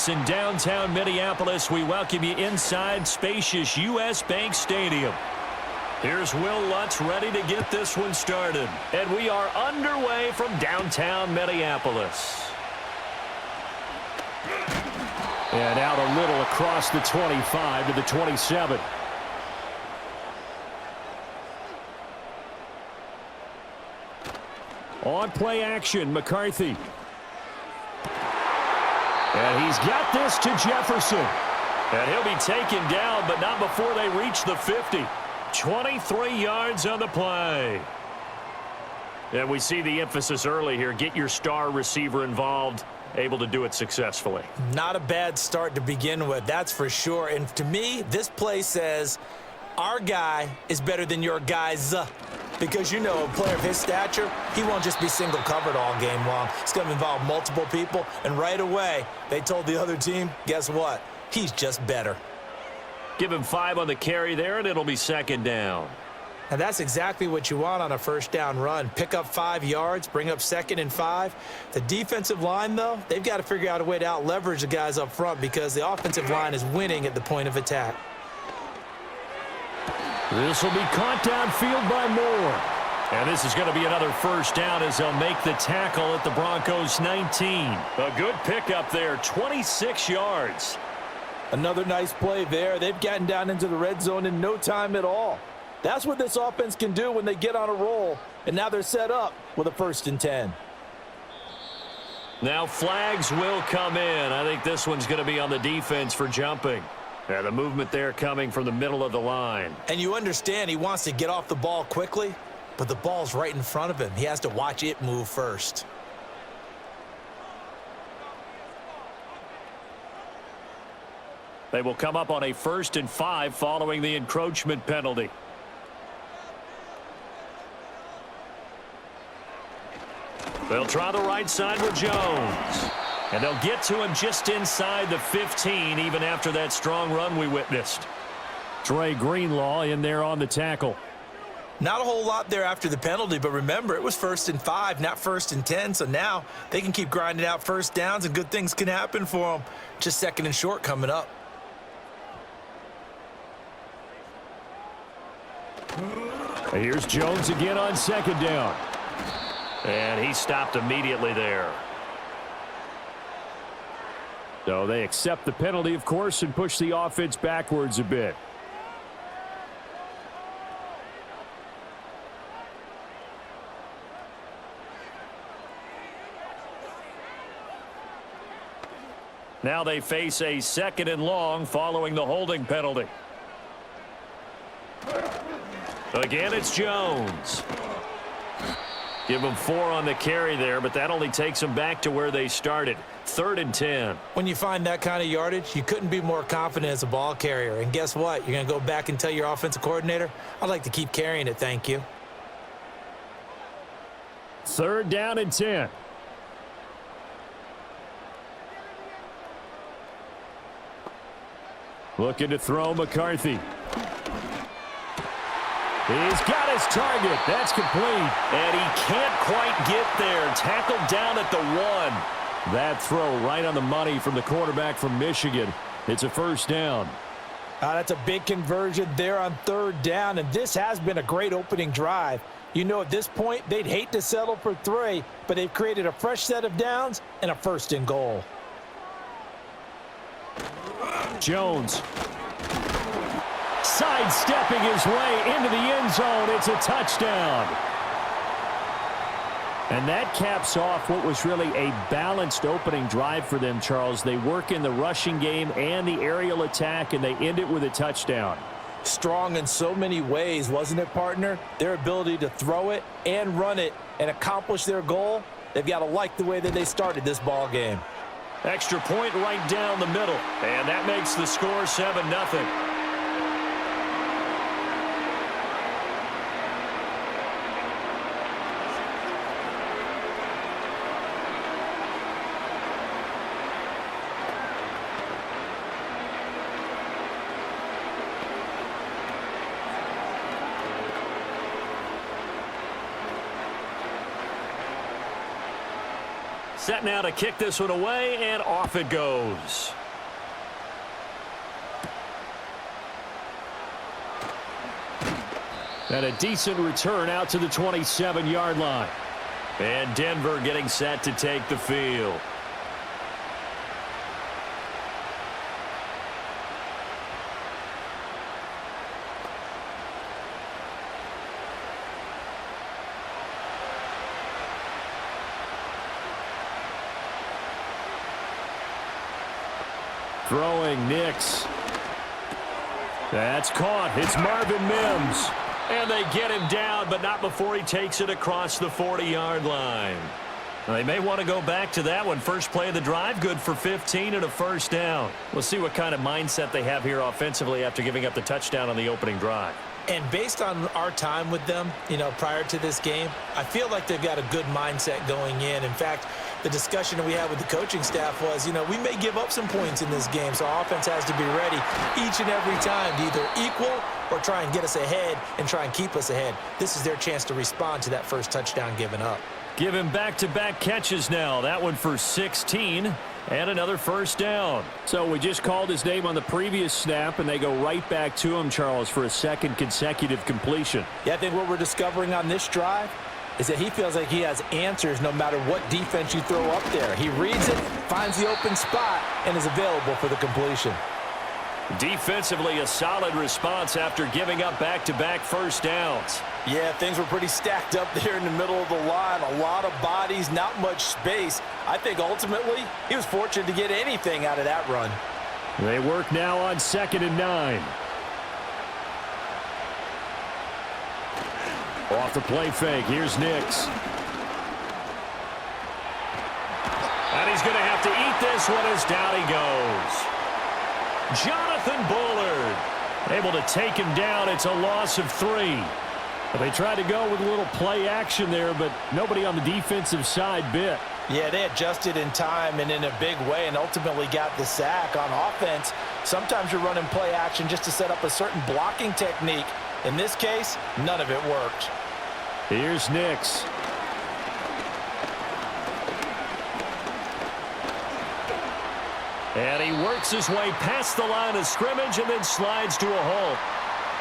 us in downtown Minneapolis. We welcome you inside spacious U.S. Bank Stadium. Here's Will Lutz ready to get this one started. And we are underway from downtown Minneapolis. And out a little across the 25 to the 27. On play action, McCarthy. And he's got this to Jefferson. And he'll be taken down, but not before they reach the 50. 23 yards on the play. And we see the emphasis early here. Get your star receiver involved. Able to do it successfully. Not a bad start to begin with, that's for sure. And to me, this play says our guy is better than your guys. Because, you know, a player of his stature, he won't just be single covered all game long. It's going to involve multiple people. And right away, they told the other team, guess what? He's just better. Give him 5 on the carry there, and it'll be second down. And that's exactly what you want on a first down run. Pick up 5 yards, bring up 2nd and 5. The defensive line, though, they've got to figure out a way to out-leverage the guys up front because the offensive line is winning at the point of attack. This will be caught downfield by Moore. And this is going to be another first down as they'll make the tackle at the Broncos 19. A good pickup there, 26 yards. Another nice play there. They've gotten down into the red zone in no time at all. That's what this offense can do when they get on a roll. And now they're set up with a 1st and 10. Now flags will come in. I think this one's going to be on the defense for jumping. Yeah, the movement there coming from the middle of the line. And you understand he wants to get off the ball quickly, but the ball's right in front of him. He has to watch it move first. They will come up on a 1st and 5 following the encroachment penalty. They'll try the right side with Jones. And they'll get to him just inside the 15, even after that strong run we witnessed. Trey Greenlaw in there on the tackle. Not a whole lot there after the penalty, but remember, it was 1st and 5, not 1st and 10, so now they can keep grinding out first downs and good things can happen for them. Just 2nd and short coming up. Here's Jones again on 2nd down. And he stopped immediately there. So they accept the penalty, of course, and push the offense backwards a bit. Now they face a 2nd and long following the holding penalty. Again, it's Jones. Give them 4 on the carry there, but that only takes them back to where they started. 3rd and 10. When you find that kind of yardage, you couldn't be more confident as a ball carrier. And guess what? You're going to go back and tell your offensive coordinator, I'd like to keep carrying it, thank you. 3rd down and 10. Looking to throw McCarthy. He's got his target. That's complete. And he can't quite get there. Tackled down at the 1. That throw right on the money from the quarterback from Michigan. It's a first down. That's a big conversion there on 3rd down, and this has been a great opening drive. You know, at this point, they'd hate to settle for 3, but they've created a fresh set of downs and a 1st and goal. Jones. Sidestepping his way into the end zone. It's a touchdown. And that caps off what was really a balanced opening drive for them, Charles. They work in the rushing game and the aerial attack, and they end it with a touchdown. Strong in so many ways, wasn't it, partner? Their ability to throw it and run it and accomplish their goal, they've got to like the way that they started this ball game. Extra point right down the middle, and that makes the score 7-0. Set now to kick this one away, and off it goes. And a decent return out to the 27-yard line. And Denver getting set to take the field. Throwing Nix. That's caught. It's Marvin Mims. And they get him down, but not before he takes it across the 40-yard line. They may want to go back to that one. First play of the drive, good for 15 and a first down. We'll see what kind of mindset they have here offensively after giving up the touchdown on the opening drive. And based on our time with them, prior to this game, I feel like they've got a good mindset going in. In fact, the discussion that we had with the coaching staff was, we may give up some points in this game, so our offense has to be ready each and every time to either equal or try and get us ahead and try and keep us ahead. This is their chance to respond to that first touchdown given up. Give him back-to-back catches now. That one for 16 and another first down. So we just called his name on the previous snap, and they go right back to him, Charles, for a second consecutive completion. Yeah, I think what we're discovering on this drive is that he feels like he has answers no matter what defense you throw up there. He reads it, finds the open spot, and is available for the completion. Defensively, a solid response after giving up back-to-back first downs. Yeah, things were pretty stacked up there in the middle of the line. A lot of bodies, not much space. I think ultimately he was fortunate to get anything out of that run. They work now on 2nd and 9. Off the play fake, here's Nix. And he's going to have to eat this one as down he goes. Jonathan Bullard able to take him down. It's a loss of 3. They tried to go with a little play action there, but nobody on the defensive side bit. Yeah, they adjusted in time and in a big way and ultimately got the sack. On offense, sometimes you're running play action just to set up a certain blocking technique. In this case, none of it worked. Here's Nix. And he works his way past the line of scrimmage and then slides to a halt.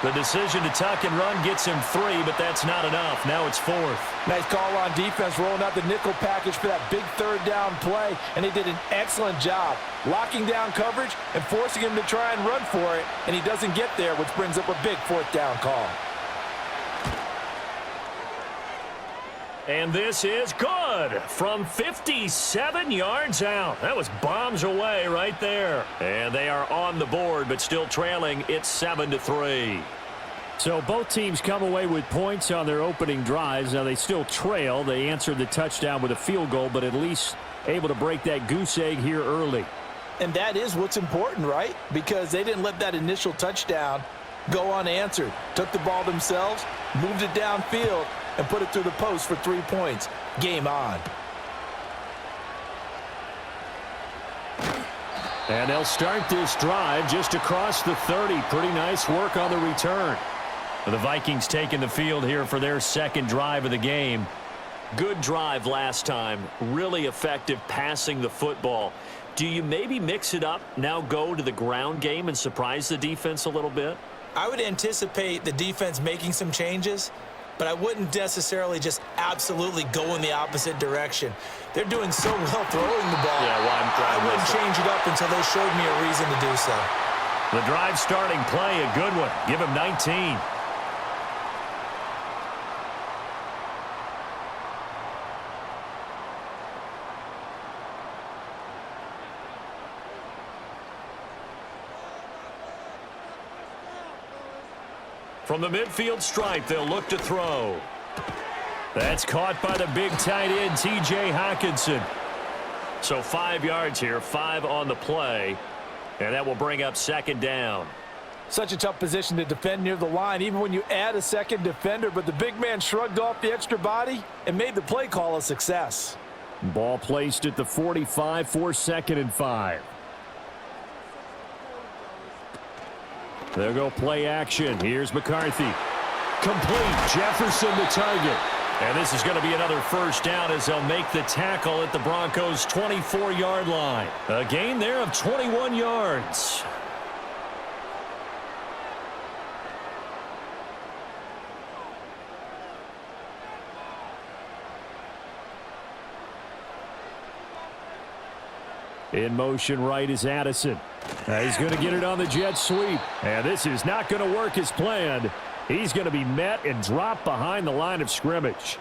The decision to tuck and run gets him 3, but that's not enough. Now it's 4th. Nice call on defense, rolling out the nickel package for that big third down play, and they did an excellent job locking down coverage and forcing him to try and run for it, and he doesn't get there, which brings up a big 4th down call. And this is good from 57 yards out. That was bombs away right there. And they are on the board, but still trailing. It's 7-3. So both teams come away with points on their opening drives. Now they still trail. They answered the touchdown with a field goal, but at least able to break that goose egg here early. And that is what's important, right? Because they didn't let that initial touchdown go unanswered. Took the ball themselves, moved it downfield, and put it through the post for 3 points. Game on. And they'll start this drive just across the 30. Pretty nice work on the return. The Vikings taking the field here for their second drive of the game. Good drive last time. Really effective passing the football. Do you maybe mix it up, now go to the ground game and surprise the defense a little bit? I would anticipate the defense making some changes, but I wouldn't necessarily just absolutely go in the opposite direction. They're doing so well throwing the ball. Yeah, well, I wouldn't change it up until they showed me a reason to do so. The drive starting play, a good one. Give him 19. From the midfield stripe, they'll look to throw. That's caught by the big tight end, T.J. Hockenson. So 5 yards here, 5 on the play, and that will bring up 2nd down. Such a tough position to defend near the line, even when you add a second defender, but the big man shrugged off the extra body and made the play call a success. Ball placed at the 45 for 2nd and 5. They'll go play action. Here's McCarthy. Complete. Jefferson the target. And this is going to be another first down as they'll make the tackle at the Broncos' 24-yard line. A gain there of 21 yards. In motion right is Addison. He's going to get it on the jet sweep. And this is not going to work as planned. He's going to be met and dropped behind the line of scrimmage.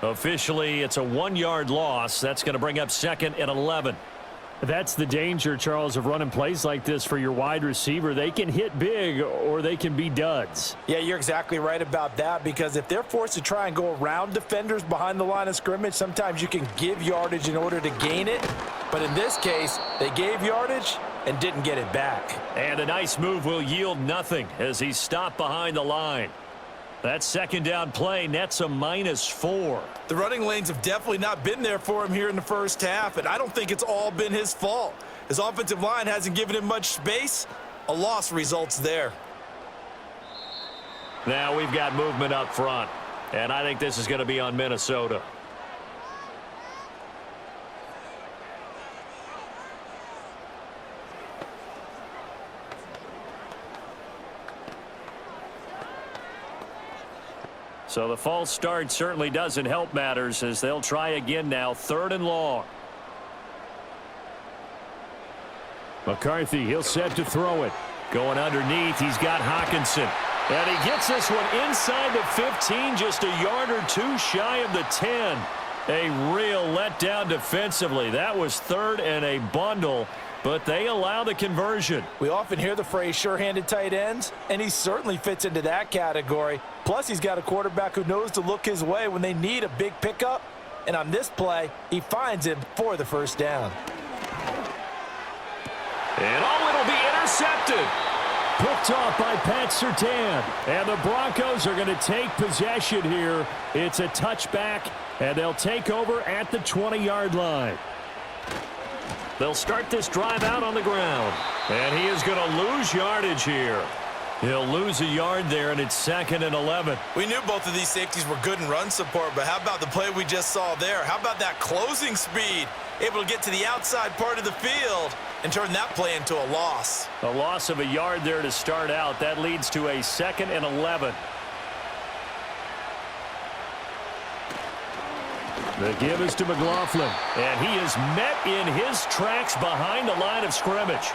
Officially, it's a 1-yard loss. That's going to bring up 2nd and 11. That's the danger, Charles, of running plays like this for your wide receiver. They can hit big or they can be duds. Yeah, you're exactly right about that, because if they're forced to try and go around defenders behind the line of scrimmage, sometimes you can give yardage in order to gain it. But in this case, they gave yardage and didn't get it back. And a nice move will yield nothing as he's stopped behind the line. That second down play nets a -4. The running lanes have definitely not been there for him here in the first half, and I don't think it's all been his fault. His offensive line hasn't given him much space. A loss results there. Now we've got movement up front, and I think this is going to be on Minnesota. So the false start certainly doesn't help matters as they'll try again now, 3rd and long. McCarthy, he'll set to throw it. Going underneath, he's got Hockenson. And he gets this one inside the 15, just a yard or two shy of the 10. A real letdown defensively. That was 3rd and a bundle, but they allow the conversion. We often hear the phrase sure-handed tight ends, and he certainly fits into that category. Plus, he's got a quarterback who knows to look his way when they need a big pickup. And on this play, he finds him for the first down. And it'll be intercepted. Picked off by Pat Surtain. And the Broncos are going to take possession here. It's a touchback, and they'll take over at the 20-yard line. They'll start this drive out on the ground. And he is going to lose yardage here. He'll lose a yard there, and it's 2nd and 11. We knew both of these safeties were good in run support, but how about the play we just saw there? How about that closing speed? Able to get to the outside part of the field and turn that play into a loss. A loss of a yard there to start out. That leads to a 2nd and 11. The give is to McLaughlin, and he is met in his tracks behind the line of scrimmage.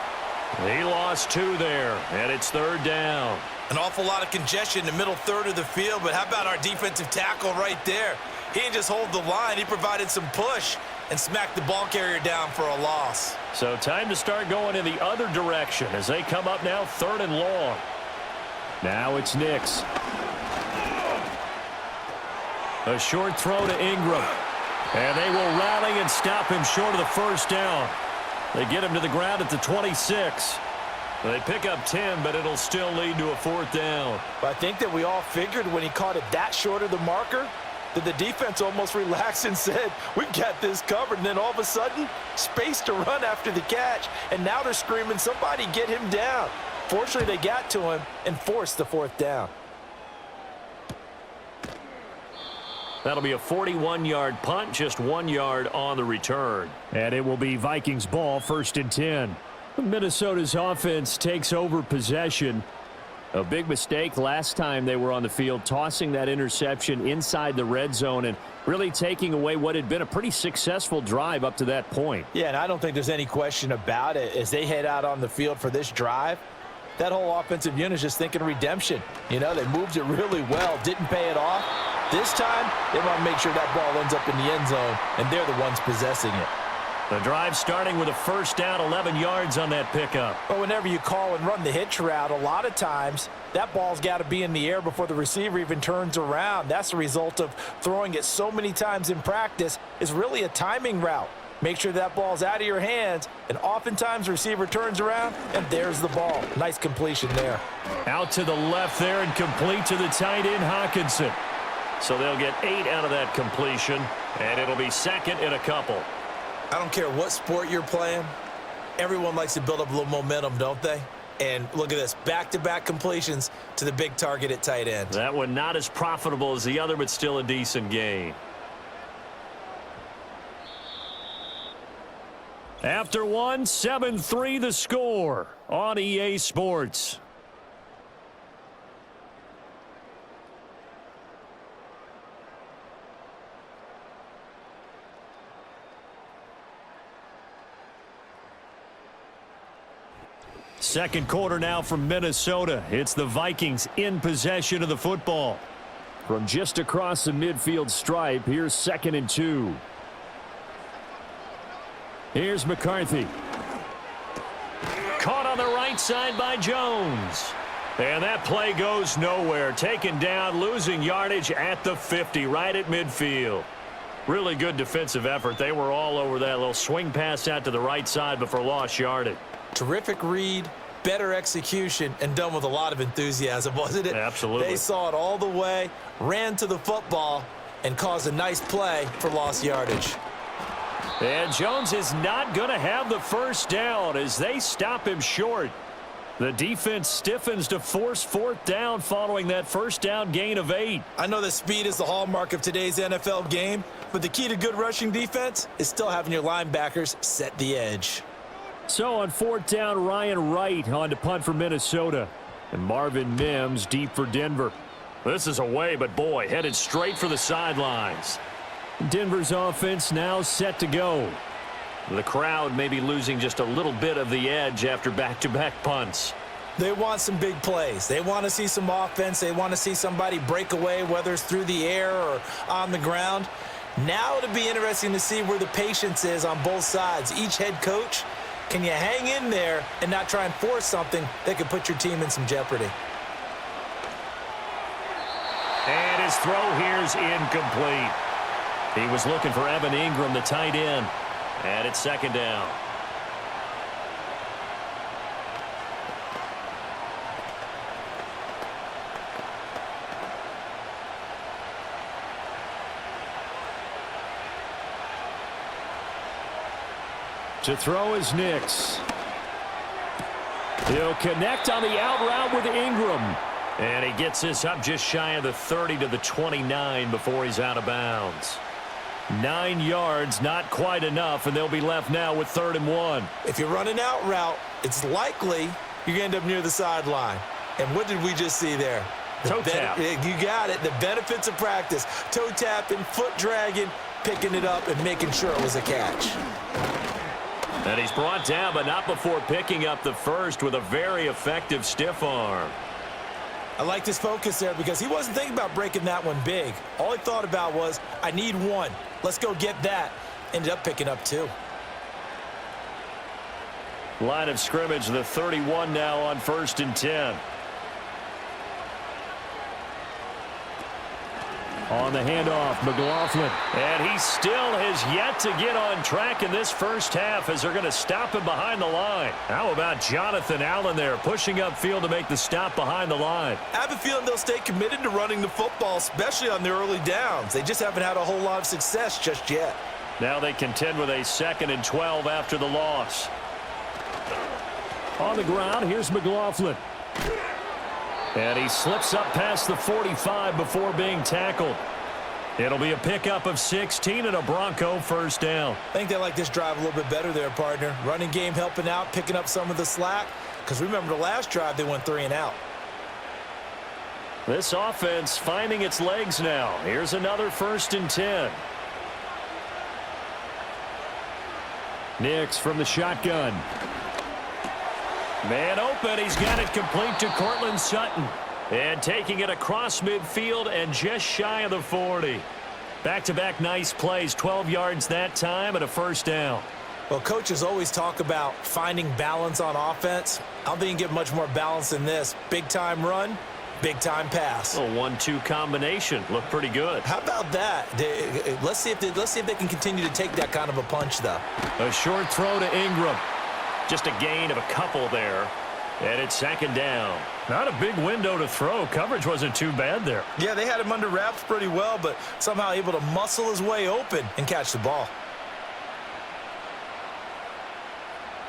He lost 2 there, and it's 3rd down. An awful lot of congestion in the middle third of the field, but how about our defensive tackle right there? He didn't just hold the line, he provided some push and smacked the ball carrier down for a loss. So time to start going in the other direction as they come up now 3rd and long. Now it's Nix. A short throw to Ingram. And they will rally and stop him short of the first down. They get him to the ground at the 26. They pick up 10, but it'll still lead to a 4th down. But I think that we all figured when he caught it that short of the marker that the defense almost relaxed and said, we've got this covered. And then all of a sudden, space to run after the catch. And now they're screaming, somebody get him down. Fortunately, they got to him and forced the 4th down. That'll be a 41-yard punt, just 1 yard on the return. And it will be Vikings ball, 1st and 10. Minnesota's offense takes over possession. A big mistake last time they were on the field, tossing that interception inside the red zone and really taking away what had been a pretty successful drive up to that point. Yeah, and I don't think there's any question about it. As they head out on the field for this drive, that whole offensive unit is just thinking redemption. You know, they moved it really well, didn't pay it off. This time, they want to make sure that ball ends up in the end zone, and they're the ones possessing it. The drive starting with a first down, 11 yards on that pickup. But whenever you call and run the hitch route, a lot of times that ball's got to be in the air before the receiver even turns around. That's the result of throwing it so many times in practice. Is really a timing route. Make sure that ball's out of your hands, and oftentimes the receiver turns around, and there's the ball. Nice completion there. Out to the left there and complete to the tight end, Hockenson. So they'll get 8 out of that completion, and it'll be 2nd and a couple. I don't care what sport you're playing. Everyone likes to build up a little momentum, don't they? And look at this, back-to-back completions to the big target at tight end. That one not as profitable as the other, but still a decent gain. After one, 7-3 the score on EA Sports. Second quarter now from Minnesota. It's the Vikings in possession of the football. From just across the midfield stripe, here's 2nd and 2. Here's McCarthy. Caught on the right side by Jones. And that play goes nowhere. Taken down, losing yardage at the 50, right at midfield. Really good defensive effort. They were all over that little swing pass out to the right side before lost yardage. Terrific read, better execution, and done with a lot of enthusiasm, wasn't it? Absolutely. They saw it all the way, ran to the football, and caused a nice play for lost yardage. And Jones is not going to have the first down as they stop him short. The defense stiffens to force 4th down following that first down gain of 8. I know that speed is the hallmark of today's NFL game, but the key to good rushing defense is still having your linebackers set the edge. So on 4th down, Ryan Wright on to punt for Minnesota. And Marvin Mims deep for Denver. This is away, but boy, headed straight for the sidelines. Denver's offense now set to go. The crowd may be losing just a little bit of the edge after back-to-back punts. They want some big plays. They want to see some offense. They want to see somebody break away, whether it's through the air or on the ground. Now it'll be interesting to see where the patience is on both sides. Each head coach, can you hang in there and not try and force something that could put your team in some jeopardy? And his throw here's incomplete. He was looking for Evan Ingram, the tight end. And it's 2nd down. To throw is Nix. He'll connect on the out route with Ingram. And he gets this up just shy of the 30 to the 29 before he's out of bounds. 9 yards, not quite enough, and they'll be left now with 3rd and 1. If you run an out route, it's likely you're going to end up near the sideline. And what did we just see there? Toe tap. You got it. The benefits of practice. Toe tapping, foot dragging, picking it up, and making sure it was a catch. And he's brought down, but not before picking up the first with a very effective stiff arm. I like his focus there because he wasn't thinking about breaking that one big. All he thought about was, I need one. Let's go get that. Ended up picking up 2. Line of scrimmage, the 31 now on 1st and 10. On the handoff, McLaughlin. And he still has yet to get on track in this first half as they're going to stop him behind the line. How about Jonathan Allen there pushing upfield to make the stop behind the line? I have a feeling they'll stay committed to running the football, especially on their early downs. They just haven't had a whole lot of success just yet. Now they contend with a 2nd and 12 after the loss. On the ground, here's McLaughlin. And he slips up past the 45 before being tackled. It'll be a pickup of 16 and a Bronco first down. I think they like this drive a little bit better there, partner. Running game helping out, picking up some of the slack. Because remember the last drive, they went 3 and out. This offense finding its legs now. Here's another 1st and 10. Nix from the shotgun. Man open, he's got it complete to Cortland Sutton. And taking it across midfield and just shy of the 40. Back-to-back nice plays, 12 yards that time and a first down. Well, coaches always talk about finding balance on offense. I don't think you can get much more balance than this. Big-time run, big-time pass. A 1-2 combination. Looked pretty good. How about that? Let's see if they can continue to take that kind of a punch, though. A short throw to Ingram. Just a gain of a couple there. And it's 2nd down. Not a big window to throw. Coverage wasn't too bad there. Yeah, they had him under wraps pretty well, but somehow able to muscle his way open and catch the ball.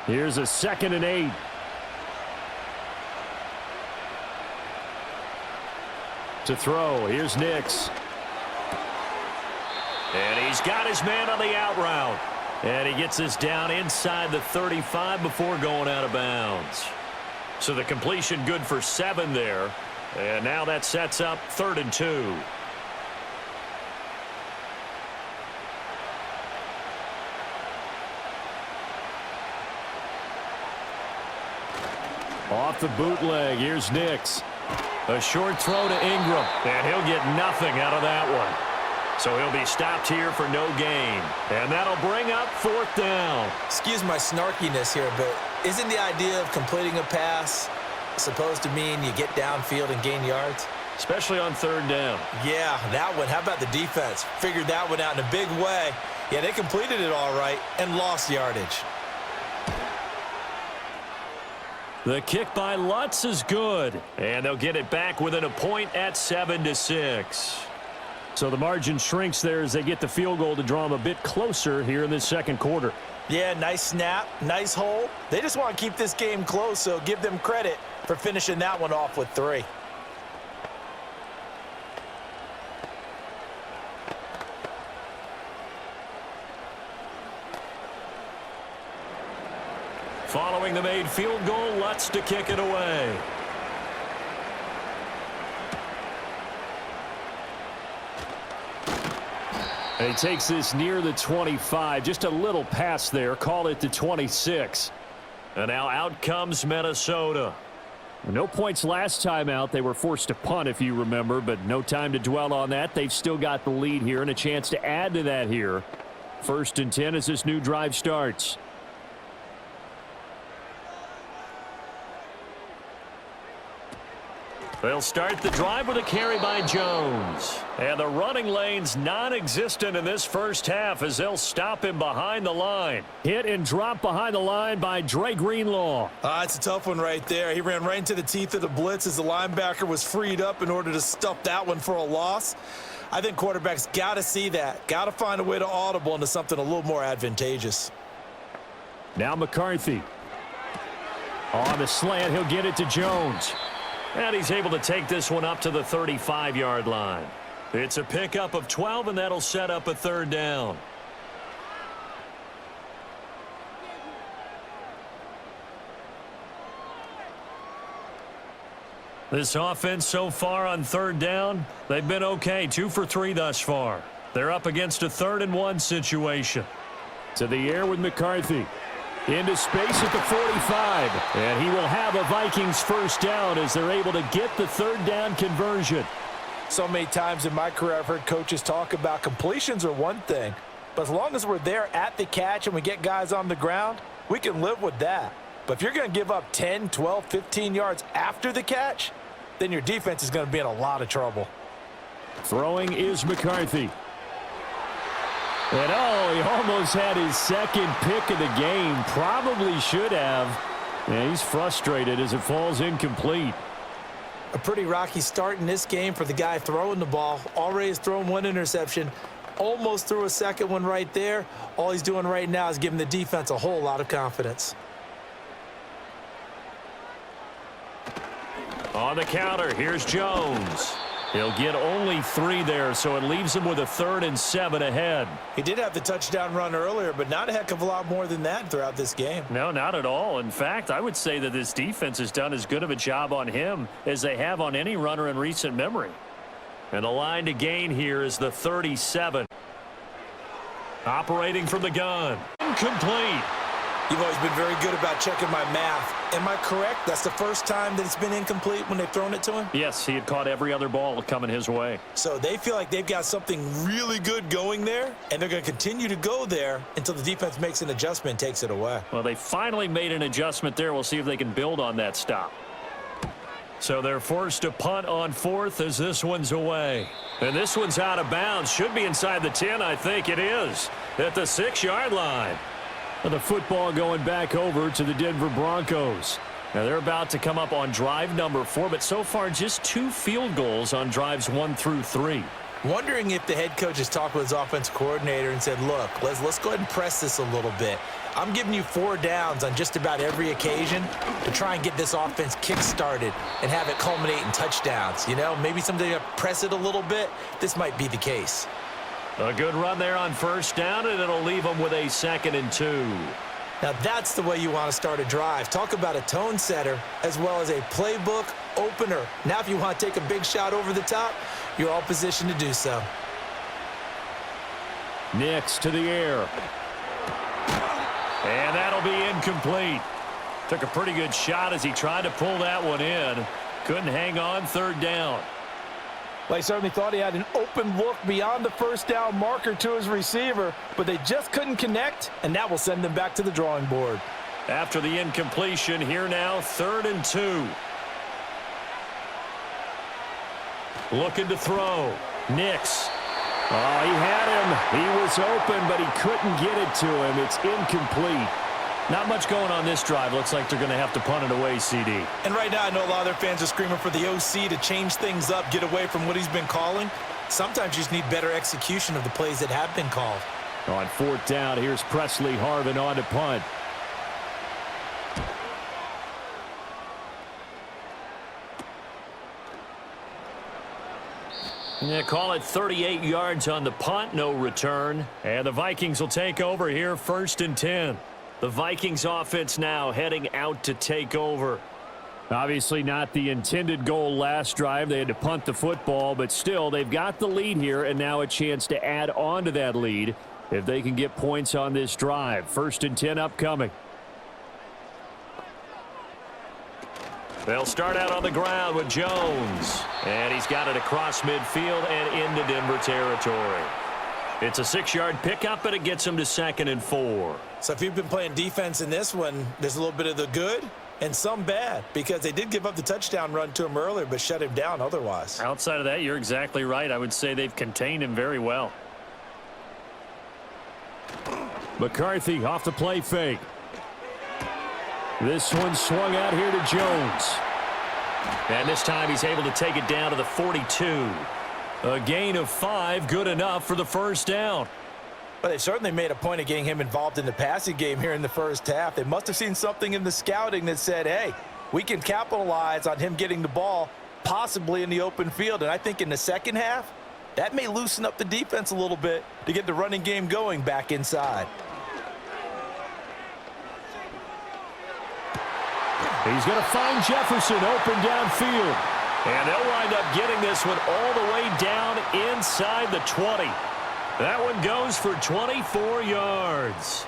Here's a 2nd and 8. To throw, here's Nix. And he's got his man on the out route. And he gets this down inside the 35 before going out of bounds. So the completion good for 7 there. And now that sets up 3rd and 2. Off the bootleg, here's Nix. A short throw to Ingram, and he'll get nothing out of that one. So he'll be stopped here for no gain. And that'll bring up 4th down. Excuse my snarkiness here, but isn't the idea of completing a pass supposed to mean you get downfield and gain yards? Especially on 3rd down. Yeah, that one. How about the defense? Figured that one out in a big way. Yeah, they completed it all right and lost yardage. The kick by Lutz is good. And they'll get it back within a point at 7-6. So the margin shrinks there as they get the field goal to draw them a bit closer here in this 2nd quarter. Yeah, nice snap, nice hole. They just want to keep this game close, so give them credit for finishing that one off with 3. Following the made field goal, Lutz to kick it away. And he takes this near the 25. Just a little pass there. Call it the 26. And now out comes Minnesota. No points last time out. They were forced to punt, if you remember, but no time to dwell on that. They've still got the lead here and a chance to add to that here. 1st and 10 as this new drive starts. They'll start the drive with a carry by Jones. And the running lane's non-existent in this first half as they'll stop him behind the line. Hit and drop behind the line by Dre Greenlaw. It's a tough one right there. He ran right into the teeth of the blitz as the linebacker was freed up in order to stuff that one for a loss. I think quarterbacks got to see that. Got to find a way to audible into something a little more advantageous. Now McCarthy. On the slant, he'll get it to Jones. And he's able to take this one up to the 35-yard line. It's a pickup of 12, and that'll set up a 3rd down. This offense so far on 3rd down, they've been okay. 2 for 3 thus far. They're up against a 3rd and 1 situation. To the air with McCarthy. Into space at the 45. And he will have a Vikings 1st down as they're able to get the 3rd down conversion. So many times in my career I've heard coaches talk about completions are one thing, but as long as we're there at the catch and we get guys on the ground, we can live with that. But if you're going to give up 10, 12, 15 yards after the catch, then your defense is going to be in a lot of trouble. Throwing is McCarthy. And he almost had his 2nd pick of the game. Probably should have. And he's frustrated as it falls incomplete. A pretty rocky start in this game for the guy throwing the ball. Already has thrown 1 interception. Almost threw a 2nd one right there. All he's doing right now is giving the defense a whole lot of confidence. On the counter, here's Jones. He'll get only 3 there, so it leaves him with a 3rd and 7 ahead. He did have the touchdown run earlier, but not a heck of a lot more than that throughout this game. No, not at all. In fact, I would say that this defense has done as good of a job on him as they have on any runner in recent memory. And the line to gain here is the 37. Operating from the gun. Incomplete. You've always been very good about checking my math. Am I correct? That's the first time that it's been incomplete when they've thrown it to him? Yes, he had caught every other ball coming his way. So they feel like they've got something really good going there, and they're going to continue to go there until the defense makes an adjustment and takes it away. Well, they finally made an adjustment there. We'll see if they can build on that stop. So they're forced to punt on 4th as this one's away. And this one's out of bounds. Should be inside the 10, I think it is. At the 6-yard line. The football going back over to the Denver Broncos. Now they're about to come up on drive number 4, but so far just 2 field goals on drives 1 through 3. Wondering if the head coach has talked with his offensive coordinator and said, look, let's go ahead and press this a little bit. I'm giving you 4 downs on just about every occasion to try and get this offense kick-started and have it culminate in touchdowns. You know, maybe someday to press it a little bit. This might be the case. A good run there on first down, and it'll leave them with a 2nd and 2. Now that's the way you want to start a drive. Talk about a tone setter as well as a playbook opener. Now if you want to take a big shot over the top, you're all positioned to do so. Nix to the air. And that'll be incomplete. Took a pretty good shot as he tried to pull that one in. Couldn't hang on 3rd down. Well, he certainly thought he had an open look beyond the first down marker to his receiver, but they just couldn't connect, and that will send them back to the drawing board. After the incompletion, here now, 3rd and 2. Looking to throw. Nix. Oh, he had him. He was open, but he couldn't get it to him. It's incomplete. Not much going on this drive. Looks like they're going to have to punt it away, CD. And right now, I know a lot of their fans are screaming for the OC to change things up, get away from what he's been calling. Sometimes you just need better execution of the plays that have been called. On 4th down, here's Presley Harvin on to punt. Yeah, call it 38 yards on the punt, no return. And the Vikings will take over here, 1st and 10. The Vikings offense now heading out to take over. Obviously not the intended goal last drive. They had to punt the football, but still they've got the lead here and now a chance to add on to that lead if they can get points on this drive. 1st and 10 upcoming. They'll start out on the ground with Jones. And he's got it across midfield and into Denver territory. It's a 6-yard pickup, and it gets him to 2nd and 4. So if you've been playing defense in this one, there's a little bit of the good and some bad, because they did give up the touchdown run to him earlier but shut him down otherwise. Outside of that, you're exactly right. I would say they've contained him very well. McCarthy off the play fake. This one swung out here to Jones. And this time he's able to take it down to the 42. A gain of 5, good enough for the 1st down. Well, they certainly made a point of getting him involved in the passing game here in the first half. They must have seen something in the scouting that said, hey, we can capitalize on him getting the ball, possibly in the open field. And I think in the second half, that may loosen up the defense a little bit to get the running game going back inside. He's going to find Jefferson open downfield. And they'll wind up getting this one all the way down inside the 20. That one goes for 24 yards.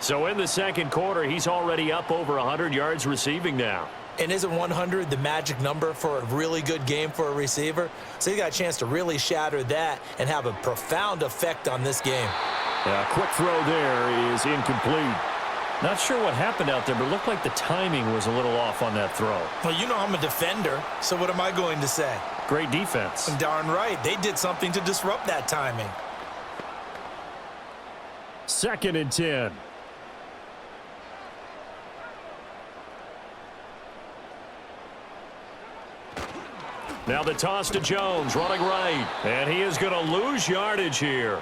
So in the second quarter, he's already up over 100 yards receiving now. And isn't 100 the magic number for a really good game for a receiver? So he got a chance to really shatter that and have a profound effect on this game. Yeah, quick throw there is incomplete. Not sure what happened out there, but it looked like the timing was a little off on that throw. Well, you know I'm a defender, so what am I going to say? Great defense. Darn right. They did something to disrupt that timing. 2nd and 10. Now the toss to Jones, running right. And he is going to lose yardage here.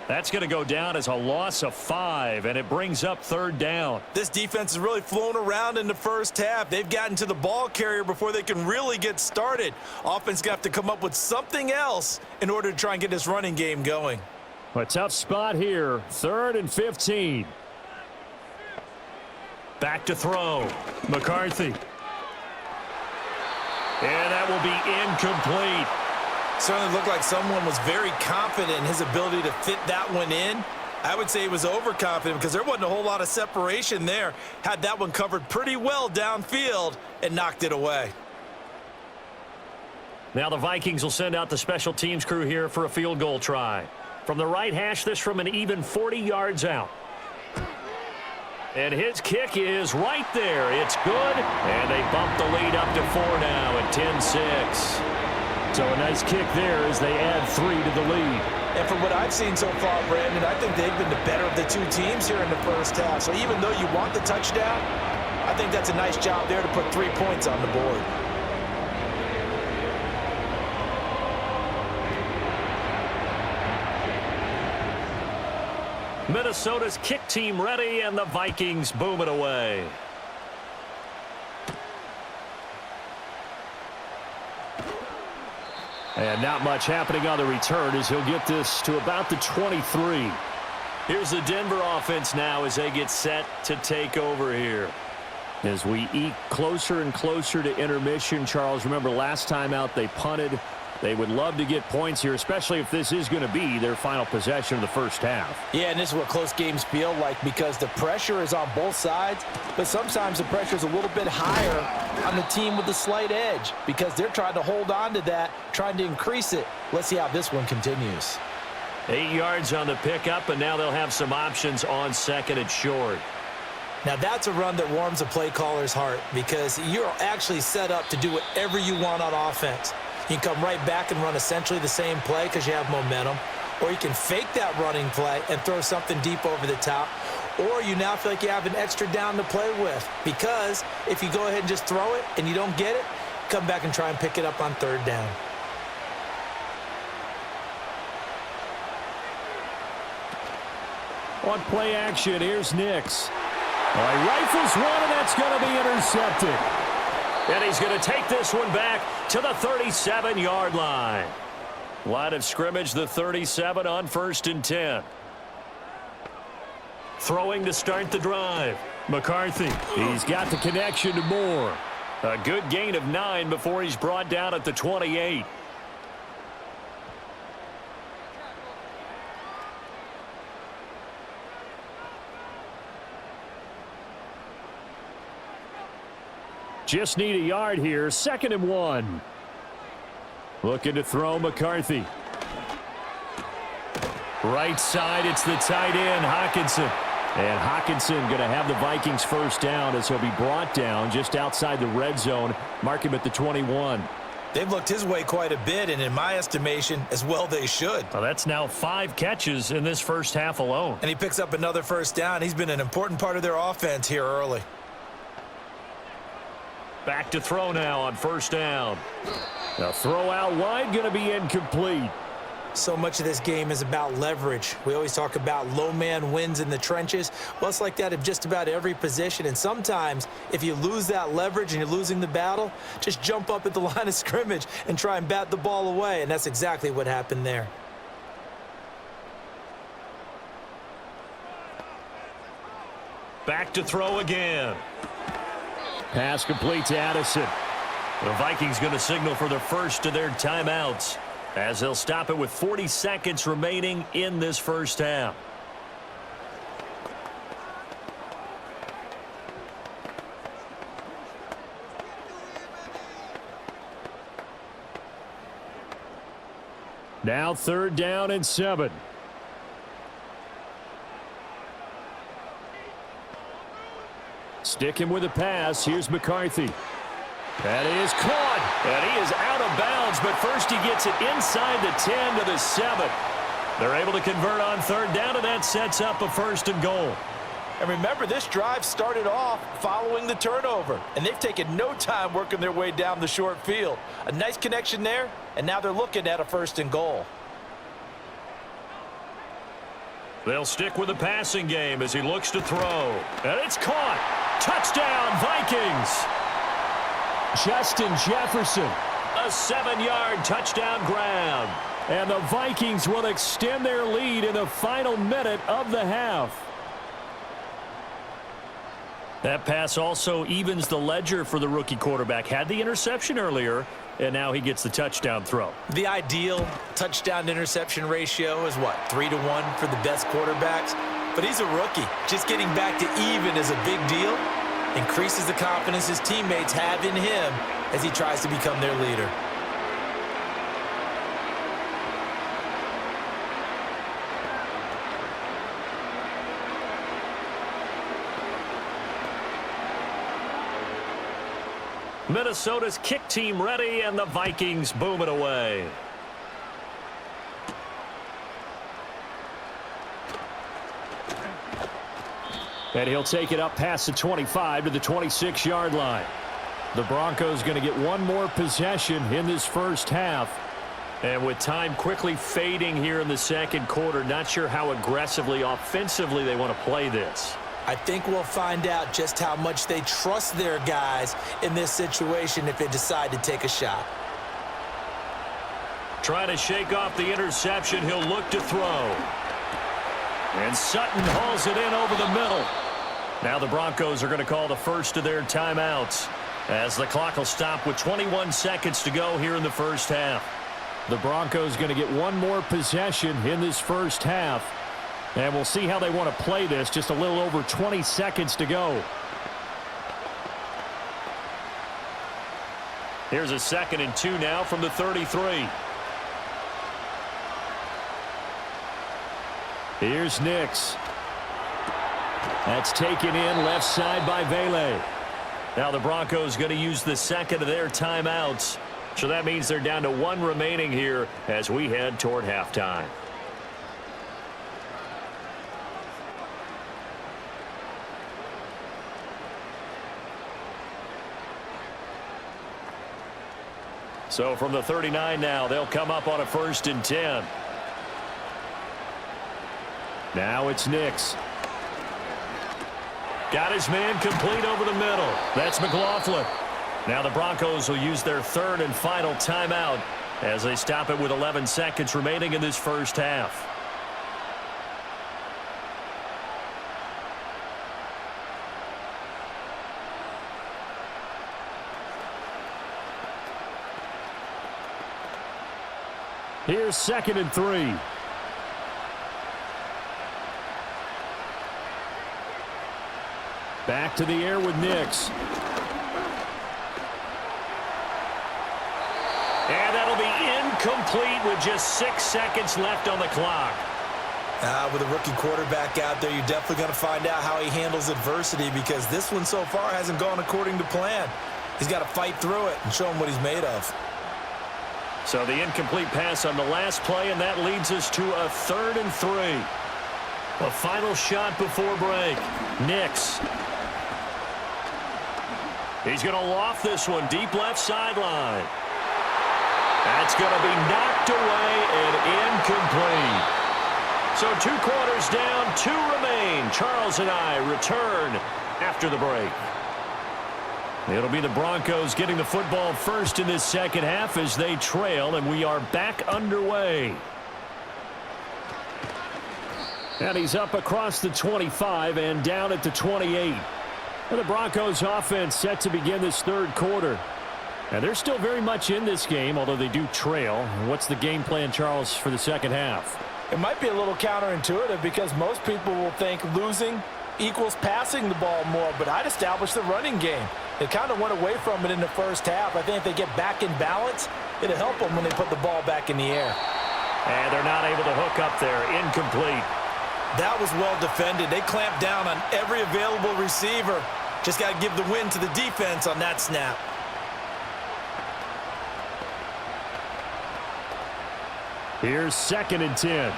That's going to go down as a loss of 5, and it brings up 3rd down. This defense has really flown around in the first half. They've gotten to the ball carrier before they can really get started. Offense got to come up with something else in order to try and get this running game going. A tough spot here, 3rd and 15. Back to throw. McCarthy. And that will be incomplete. Certainly looked like someone was very confident in his ability to fit that one in. I would say he was overconfident because there wasn't a whole lot of separation there. Had that one covered pretty well downfield and knocked it away. Now the Vikings will send out the special teams crew here for a field goal try. From the right hash, this from an even 40 yards out. And his kick is right there. It's good. And they bump the lead up to 4 now at 10-6. So a nice kick there as they add 3 to the lead. And from what I've seen so far, Brandon, I think they've been the better of the two teams here in the first half. So even though you want the touchdown, I think that's a nice job there to put 3 points on the board. Minnesota's kick team ready, and the Vikings boom it away. And not much happening on the return as he'll get this to about the 23. Here's the Denver offense now as they get set to take over here. As we eke closer and closer to intermission, Charles, remember last time out they punted. They would love to get points here, especially if this is going to be their final possession of the first half. Yeah, and this is what close games feel like because the pressure is on both sides, but sometimes the pressure is a little bit higher on the team with the slight edge because they're trying to hold on to that, trying to increase it. Let's see how this one continues. 8 yards on the pickup, and now they'll have some options on second and short. Now that's a run that warms a play caller's heart because you're actually set up to do whatever you want on offense. You can come right back and run essentially the same play because you have momentum, or you can fake that running play and throw something deep over the top, or you now feel like you have an extra down to play with because if you go ahead and just throw it and you don't get it, come back and try and pick it up on third down. On play action, here's Nix. Well, he rifles one, and that's going to be intercepted. And he's going to take this one back to the 37-yard line. Line of scrimmage, the 37 on 1st and 10. Throwing to start the drive. McCarthy, he's got the connection to Moore. A good gain of 9 before he's brought down at the 28. Just need a yard here. 2nd and 1. Looking to throw McCarthy. Right side, it's the tight end, Hockenson. And Hockenson going to have the Vikings first down as he'll be brought down just outside the red zone. Mark him at the 21. They've looked his way quite a bit, and in my estimation, as well they should. Well, that's now 5 catches in this first half alone. And he picks up another first down. He's been an important part of their offense here early. Back to throw now on 1st down. The throw out wide going to be incomplete. So much of this game is about leverage. We always talk about low man wins in the trenches. Well, it's like that at just about every position. And sometimes if you lose that leverage and you're losing the battle, just jump up at the line of scrimmage and try and bat the ball away. And that's exactly what happened there. Back to throw again. Pass complete to Addison. The Vikings going to signal for the first of their timeouts as they'll stop it with 40 seconds remaining in this first half. Now 3rd down and 7. Sticking with the pass. Here's McCarthy. That is caught. And he is out of bounds, but first he gets it inside the 10 to the 7. They're able to convert on 3rd down, and that sets up a 1st and goal. And remember, this drive started off following the turnover, and they've taken no time working their way down the short field. A nice connection there, and now they're looking at a 1st and goal. They'll stick with the passing game as he looks to throw. And it's caught. Touchdown, Vikings. Justin Jefferson. A 7-yard touchdown grab. And the Vikings will extend their lead in the final minute of the half. That pass also evens the ledger for the rookie quarterback. Had the interception earlier, and now he gets the touchdown throw. The ideal touchdown-interception ratio is what, 3-to-1 for the best quarterbacks? But he's a rookie. Just getting back to even is a big deal. Increases the confidence his teammates have in him as he tries to become their leader. Minnesota's kick team ready, and the Vikings boom it away. And he'll take it up past the 25 to the 26-yard line. The Broncos going to get one more possession in this first half. And with time quickly fading here in the second quarter, not sure how aggressively, offensively they want to play this. I think we'll find out just how much they trust their guys in this situation if they decide to take a shot. Trying to shake off the interception, he'll look to throw. And Sutton hauls it in over the middle. Now the Broncos are going to call the first of their timeouts as the clock will stop with 21 seconds to go here in the first half. The Broncos going to get one more possession in this first half. And we'll see how they want to play this. Just a little over 20 seconds to go. Here's a 2nd and 2 now from the 33. Here's Nix. That's taken in left side by Vele. Now the Broncos going to use the second of their timeouts. So that means they're down to 1 remaining here as we head toward halftime. So from the 39 now, they'll come up on a 1st and 10. Now it's Nix. Got his man complete over the middle. That's McLaughlin. Now the Broncos will use their 3rd and final timeout as they stop it with 11 seconds remaining in this first half. Here's 2nd and 3. Back to the air with Nix. And that'll be incomplete with just 6 seconds left on the clock. With a rookie quarterback out there, you're definitely going to find out how he handles adversity because this one so far hasn't gone according to plan. He's got to fight through it and show him what he's made of. So the incomplete pass on the last play, and that leads us to a 3rd and 3. A final shot before break. Nix. He's going to loft this one deep left sideline. That's going to be knocked away and incomplete. So 2 quarters down, 2 remain. Charles and I return after the break. It'll be the Broncos getting the football first in this second half as they trail, and we are back underway. And he's up across the 25 and down at the 28. And the Broncos offense set to begin this 3rd quarter. And they're still very much in this game, although they do trail. What's the game plan, Charles, for the second half? It might be a little counterintuitive because most people will think losing equals passing the ball more, but I'd establish the running game. They kind of went away from it in the first half. I think if they get back in balance, it'll help them when they put the ball back in the air. And they're not able to hook up there. Incomplete. That was well defended. They clamped down on every available receiver. Just got to give the win to the defense on that snap. Here's 2nd and 10.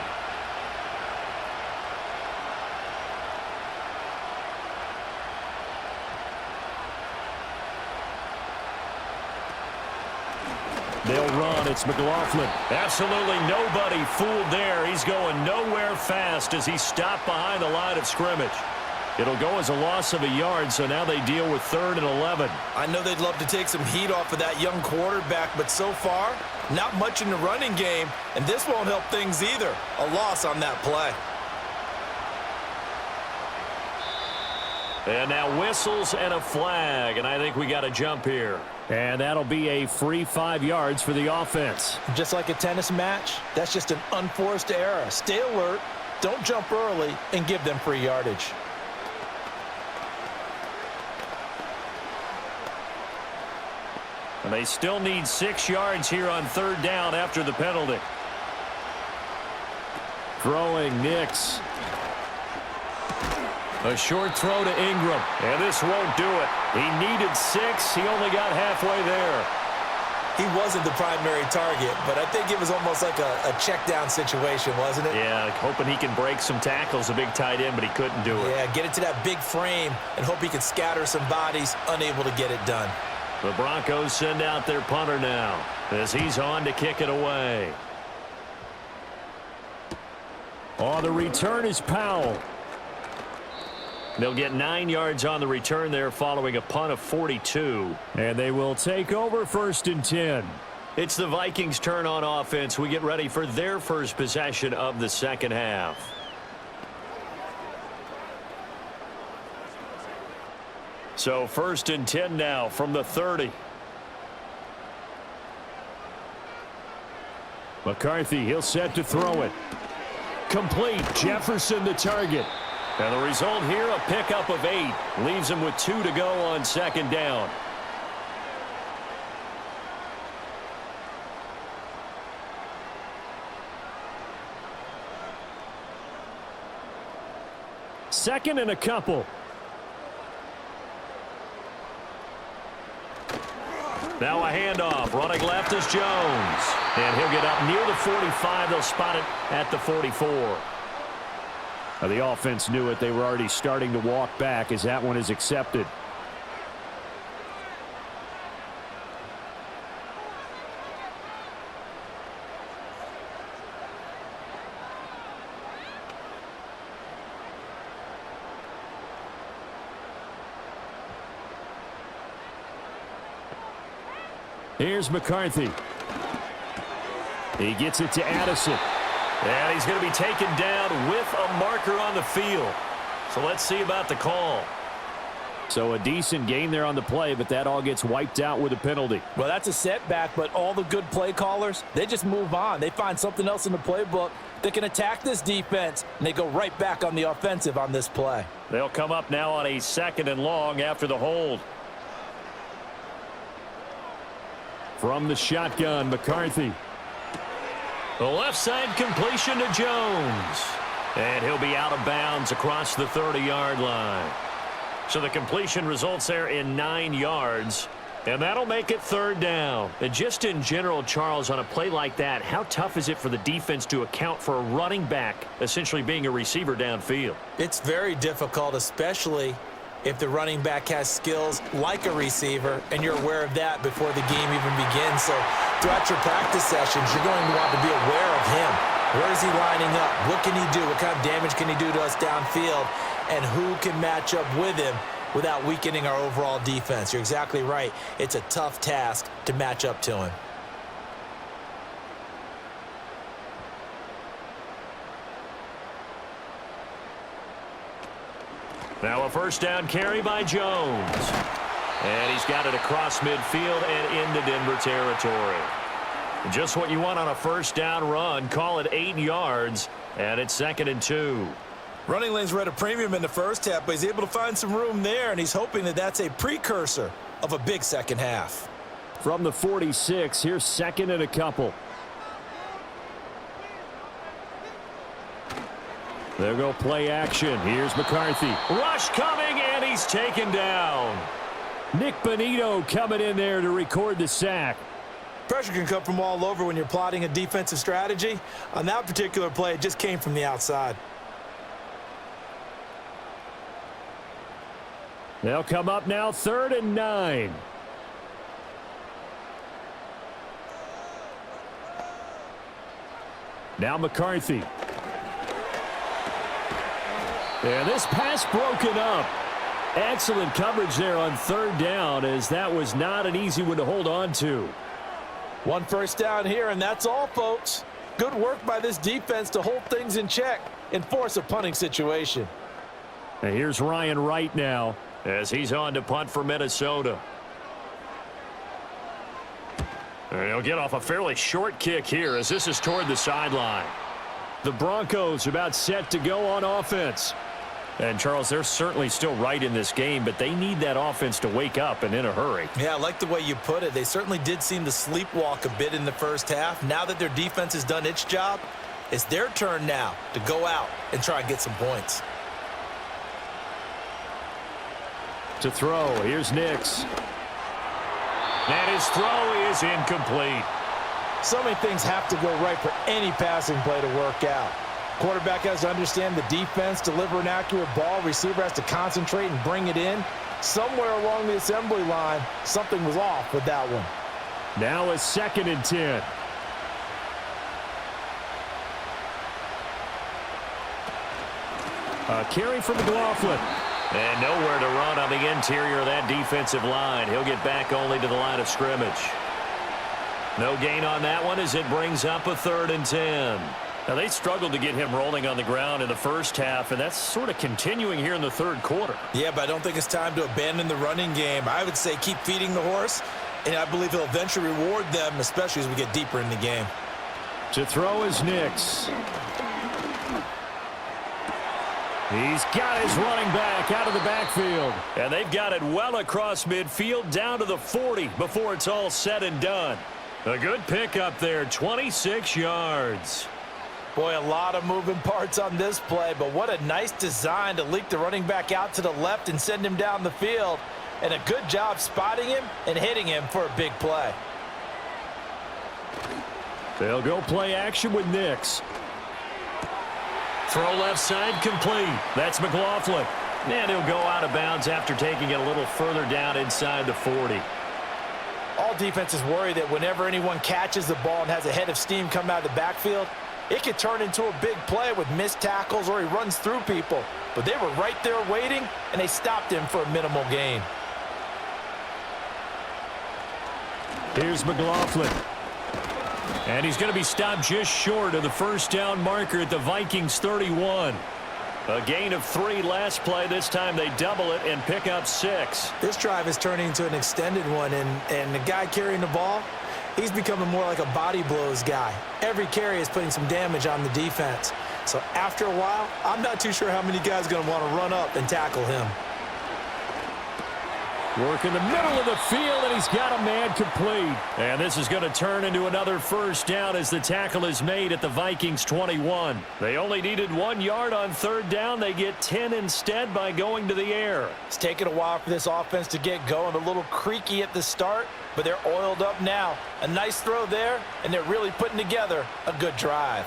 They'll run. It's McLaughlin. Absolutely nobody fooled there. He's going nowhere fast as he stopped behind the line of scrimmage. It'll go as a loss of a yard, so now they deal with 3rd and 11. I know they'd love to take some heat off of that young quarterback, but so far, not much in the running game, and this won't help things either. A loss on that play. And now whistles and a flag, and I think we got a jump here. And that'll be a free 5 yards for the offense. Just like a tennis match, that's just an unforced error. Stay alert, don't jump early, and give them free yardage. And they still need 6 yards here on 3rd down after the penalty. Throwing Nix. A short throw to Ingram. And this won't do it. He needed 6. He only got halfway there. He wasn't the primary target, but I think it was almost like a check down situation, wasn't it? Yeah, hoping he can break some tackles, a big tight end, but he couldn't do it. Yeah, get it to that big frame and hope he can scatter some bodies, unable to get it done. The Broncos send out their punter now. as he's on to kick it away. On the return is Powell. They'll get 9 yards on the return there following a punt of 42. And they will take over 1st and 10. It's the Vikings' turn on offense. We get ready for their first possession of the second half. So 1st and 10 now from the 30. McCarthy, he'll set to throw it. Complete. Jefferson the target. And the result here, a pickup of 8. Leaves him with 2 to go on 2nd down. Second and a couple. Now a handoff. Running left is Jones. And he'll get up near the 45. They'll spot it at the 44. Now the offense knew it. They were already starting to walk back as that one is accepted. Here's McCarthy. He gets it to Addison. And he's going to be taken down with a marker on the field. So let's see about the call. So a decent gain there on the play, but that all gets wiped out with a penalty. Well, that's a setback, but all the good play callers, they just move on. They find something else in the playbook that can attack this defense, and they go right back on the offensive on this play. They'll come up now on a 2nd and long after the hold. From the shotgun, McCarthy. The left side completion to Jones. And he'll be out of bounds across the 30-yard line. So the completion results there in 9 yards. And that'll make it 3rd down. And just in general, Charles, on a play like that, how tough is it for the defense to account for a running back essentially being a receiver downfield? It's very difficult, especially if the running back has skills like a receiver, and you're aware of that before the game even begins. So throughout your practice sessions, you're going to want to be aware of him. Where is he lining up? What can he do? What kind of damage can he do to us downfield? And who can match up with him without weakening our overall defense? You're exactly right. It's a tough task to match up to him. Now a 1st down carry by Jones. And he's got it across midfield and into Denver territory. Just what you want on a 1st down run. Call it 8 yards, and it's 2nd and 2. Running lanes were at a premium in the first half, but he's able to find some room there, and he's hoping that that's a precursor of a big second half. From the 46, here's 2nd and a couple. There go play action. Here's McCarthy. Rush coming, and he's taken down. Nick Bonito coming in there to record the sack. Pressure can come from all over when you're plotting a defensive strategy. On that particular play, it just came from the outside. They'll come up now 3rd and 9. Now McCarthy. And this pass broken up. Excellent coverage there on 3rd down, as that was not an easy one to hold on to. 1 first down here, and that's all, folks. Good work by this defense to hold things in check and force a punting situation. And here's Ryan Wright now, as he's on to punt for Minnesota. And he'll get off a fairly short kick here as this is toward the sideline. The Broncos about set to go on offense. And, Charles, they're certainly still right in this game, but they need that offense to wake up and in a hurry. Yeah, I like the way you put it. They certainly did seem to sleepwalk a bit in the first half. Now that their defense has done its job, it's their turn now to go out and try and get some points. To throw, here's Nix. And his throw is incomplete. So many things have to go right for any passing play to work out. Quarterback has to understand the defense, deliver an accurate ball. Receiver has to concentrate and bring it in. Somewhere along the assembly line, something was off with that one. Now a 2nd and 10. A carry from McLaughlin. And nowhere to run on the interior of that defensive line. He'll get back only to the line of scrimmage. No gain on that one as it brings up a 3rd and 10. Now, they struggled to get him rolling on the ground in the first half, and that's sort of continuing here in the 3rd quarter. Yeah, but I don't think it's time to abandon the running game. I would say keep feeding the horse, and I believe he'll eventually reward them, especially as we get deeper in the game. To throw is Nix. He's got his running back out of the backfield. And they've got it well across midfield down to the 40 before it's all said and done. A good pickup there, 26 yards. Boy, a lot of moving parts on this play, but what a nice design to leak the running back out to the left and send him down the field. And a good job spotting him and hitting him for a big play. They'll go play action with Nix. Throw left side complete. That's McLaughlin. And he'll go out of bounds after taking it a little further down inside the 40. All defenses worry that whenever anyone catches the ball and has a head of steam come out of the backfield, it could turn into a big play with missed tackles or he runs through people. But they were right there waiting, and they stopped him for a minimal gain. Here's McLaughlin. And he's going to be stopped just short of the 1st down marker at the Vikings 31. A gain of 3 last play. This time they double it and pick up 6. This drive is turning into an extended one, and the guy carrying the ball, he's becoming more like a body blows guy. Every carry is putting some damage on the defense. So after a while, I'm not too sure how many guys are going to want to run up and tackle him. Work in the middle of the field, and he's got a man complete. And this is going to turn into another 1st down as the tackle is made at the Vikings 21. They only needed 1 yard on 3rd down. They get 10 instead by going to the air. It's taken a while for this offense to get going. A little creaky at the start, but they're oiled up now. A nice throw there, and they're really putting together a good drive.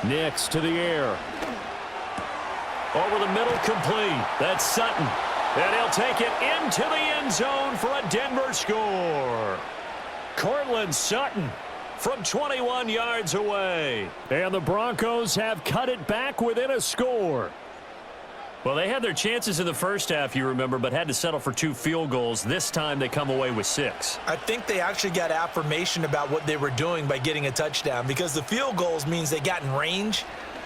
Nix to the air. Over the middle complete. That's Sutton. And he'll take it into the end zone for a Denver score. Cortland Sutton from 21 yards away. And the Broncos have cut it back within a score. Well, they had their chances in the first half, you remember, but had to settle for 2 field goals. This time they come away with 6. I think they actually got affirmation about what they were doing by getting a touchdown, because the field goals means they got in range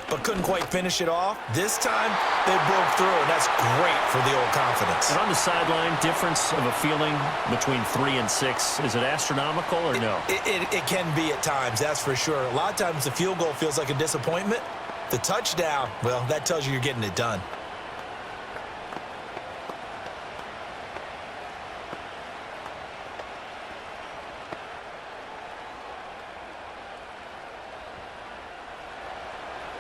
but couldn't quite finish it off. This time, they broke through, and that's great for the old confidence. And on the sideline, difference of a feeling between 3 and 6, is it astronomical or no? It can be at times, that's for sure. A lot of times the field goal feels like a disappointment. The touchdown, well, that tells you you're getting it done.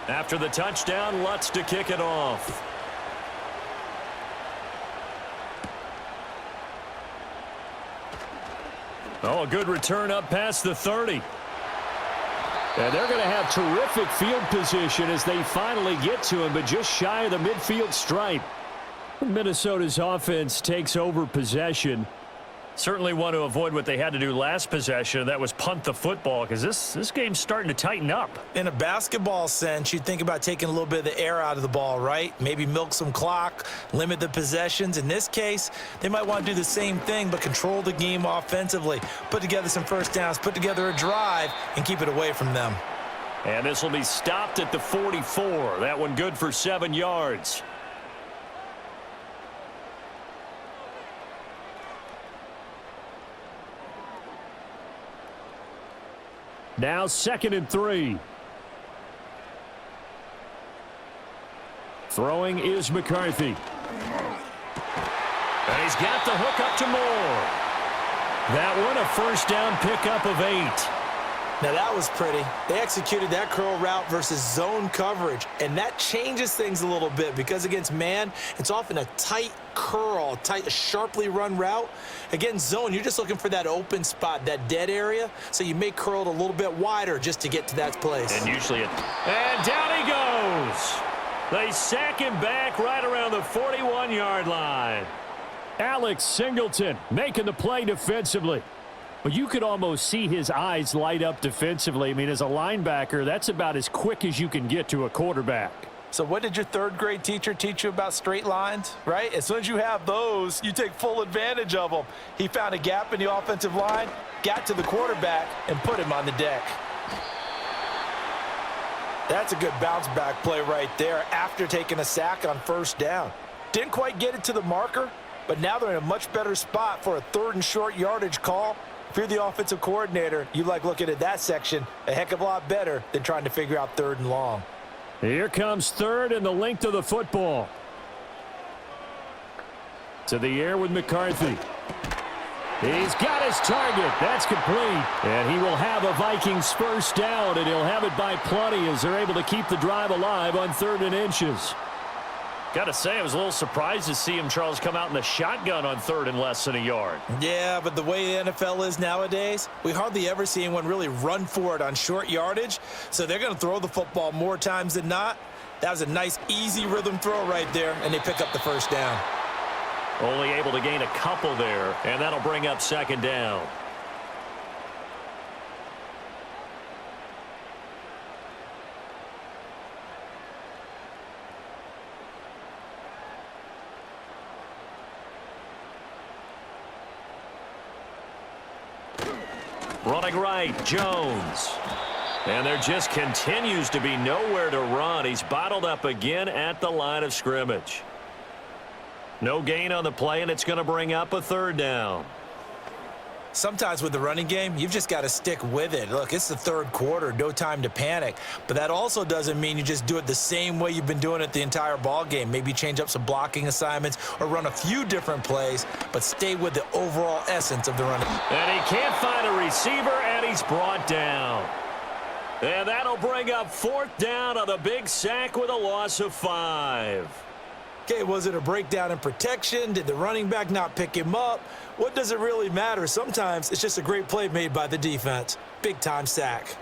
After the touchdown, Lutz to kick it off. Oh, a good return up past the 30. And they're going to have terrific field position as they finally get to him, but just shy of the midfield stripe. Minnesota's offense takes over possession. Certainly want to avoid what they had to do last possession. That was punt the football, because this game's starting to tighten up. In a basketball sense, you think about taking a little bit of the air out of the ball, right? Maybe milk some clock, limit the possessions. In this case, they might want to do the same thing, but control the game offensively. Put together some 1st downs, put together a drive, and keep it away from them. And this will be stopped at the 44. That one good for 7 yards. Now 2nd and 3. Throwing is McCarthy. And he's got the hook up to Moore. That one a 1st down pickup of 8. Now that was pretty. They executed that curl route versus zone coverage, and that changes things a little bit because against man, it's often a tight curl, a sharply run route. Against zone, you're just looking for that open spot, that dead area, so you may curl it a little bit wider just to get to that place. And usually and down he goes. They sack him back right around the 41-yard line. Alex Singleton making the play defensively. But you could almost see his eyes light up defensively. I mean, as a linebacker, that's about as quick as you can get to a quarterback. So what did your third-grade teacher teach you about straight lines, right? As soon as you have those, you take full advantage of them. He found a gap in the offensive line, got to the quarterback, and put him on the deck. That's a good bounce-back play right there after taking a sack on first down. Didn't quite get it to the marker, but now they're in a much better spot for a third and short yardage call. If you're the offensive coordinator, you like looking at that section a heck of a lot better than trying to figure out third and long. Here comes third and the length of the football. To the air with McCarthy. He's got his target. That's complete. And he will have a Vikings first down, and he'll have it by plenty as they're able to keep the drive alive on 3rd and inches. Got to say, I was a little surprised to see him, Charles, come out in the shotgun on 3rd and less than a yard. Yeah, but the way the NFL is nowadays, we hardly ever see anyone really run for it on short yardage. So they're going to throw the football more times than not. That was a nice, easy rhythm throw right there, and they pick up the first down. Only able to gain a couple there, and that'll bring up 2nd down. Running right, Jones. And there just continues to be nowhere to run. He's bottled up again at the line of scrimmage. No gain on the play, and it's going to bring up a 3rd down. Sometimes with the running game, you've just got to stick with it. Look, it's the 3rd quarter, no time to panic. But that also doesn't mean you just do it the same way you've been doing it the entire ball game. Maybe change up some blocking assignments or run a few different plays, but stay with the overall essence of the running. And he can't find a receiver, and he's brought down. And that'll bring up 4th down on the big sack with a loss of 5. Okay, was it a breakdown in protection? Did the running back not pick him up? What does it really matter? Sometimes it's just a great play made by the defense. Big-time sack.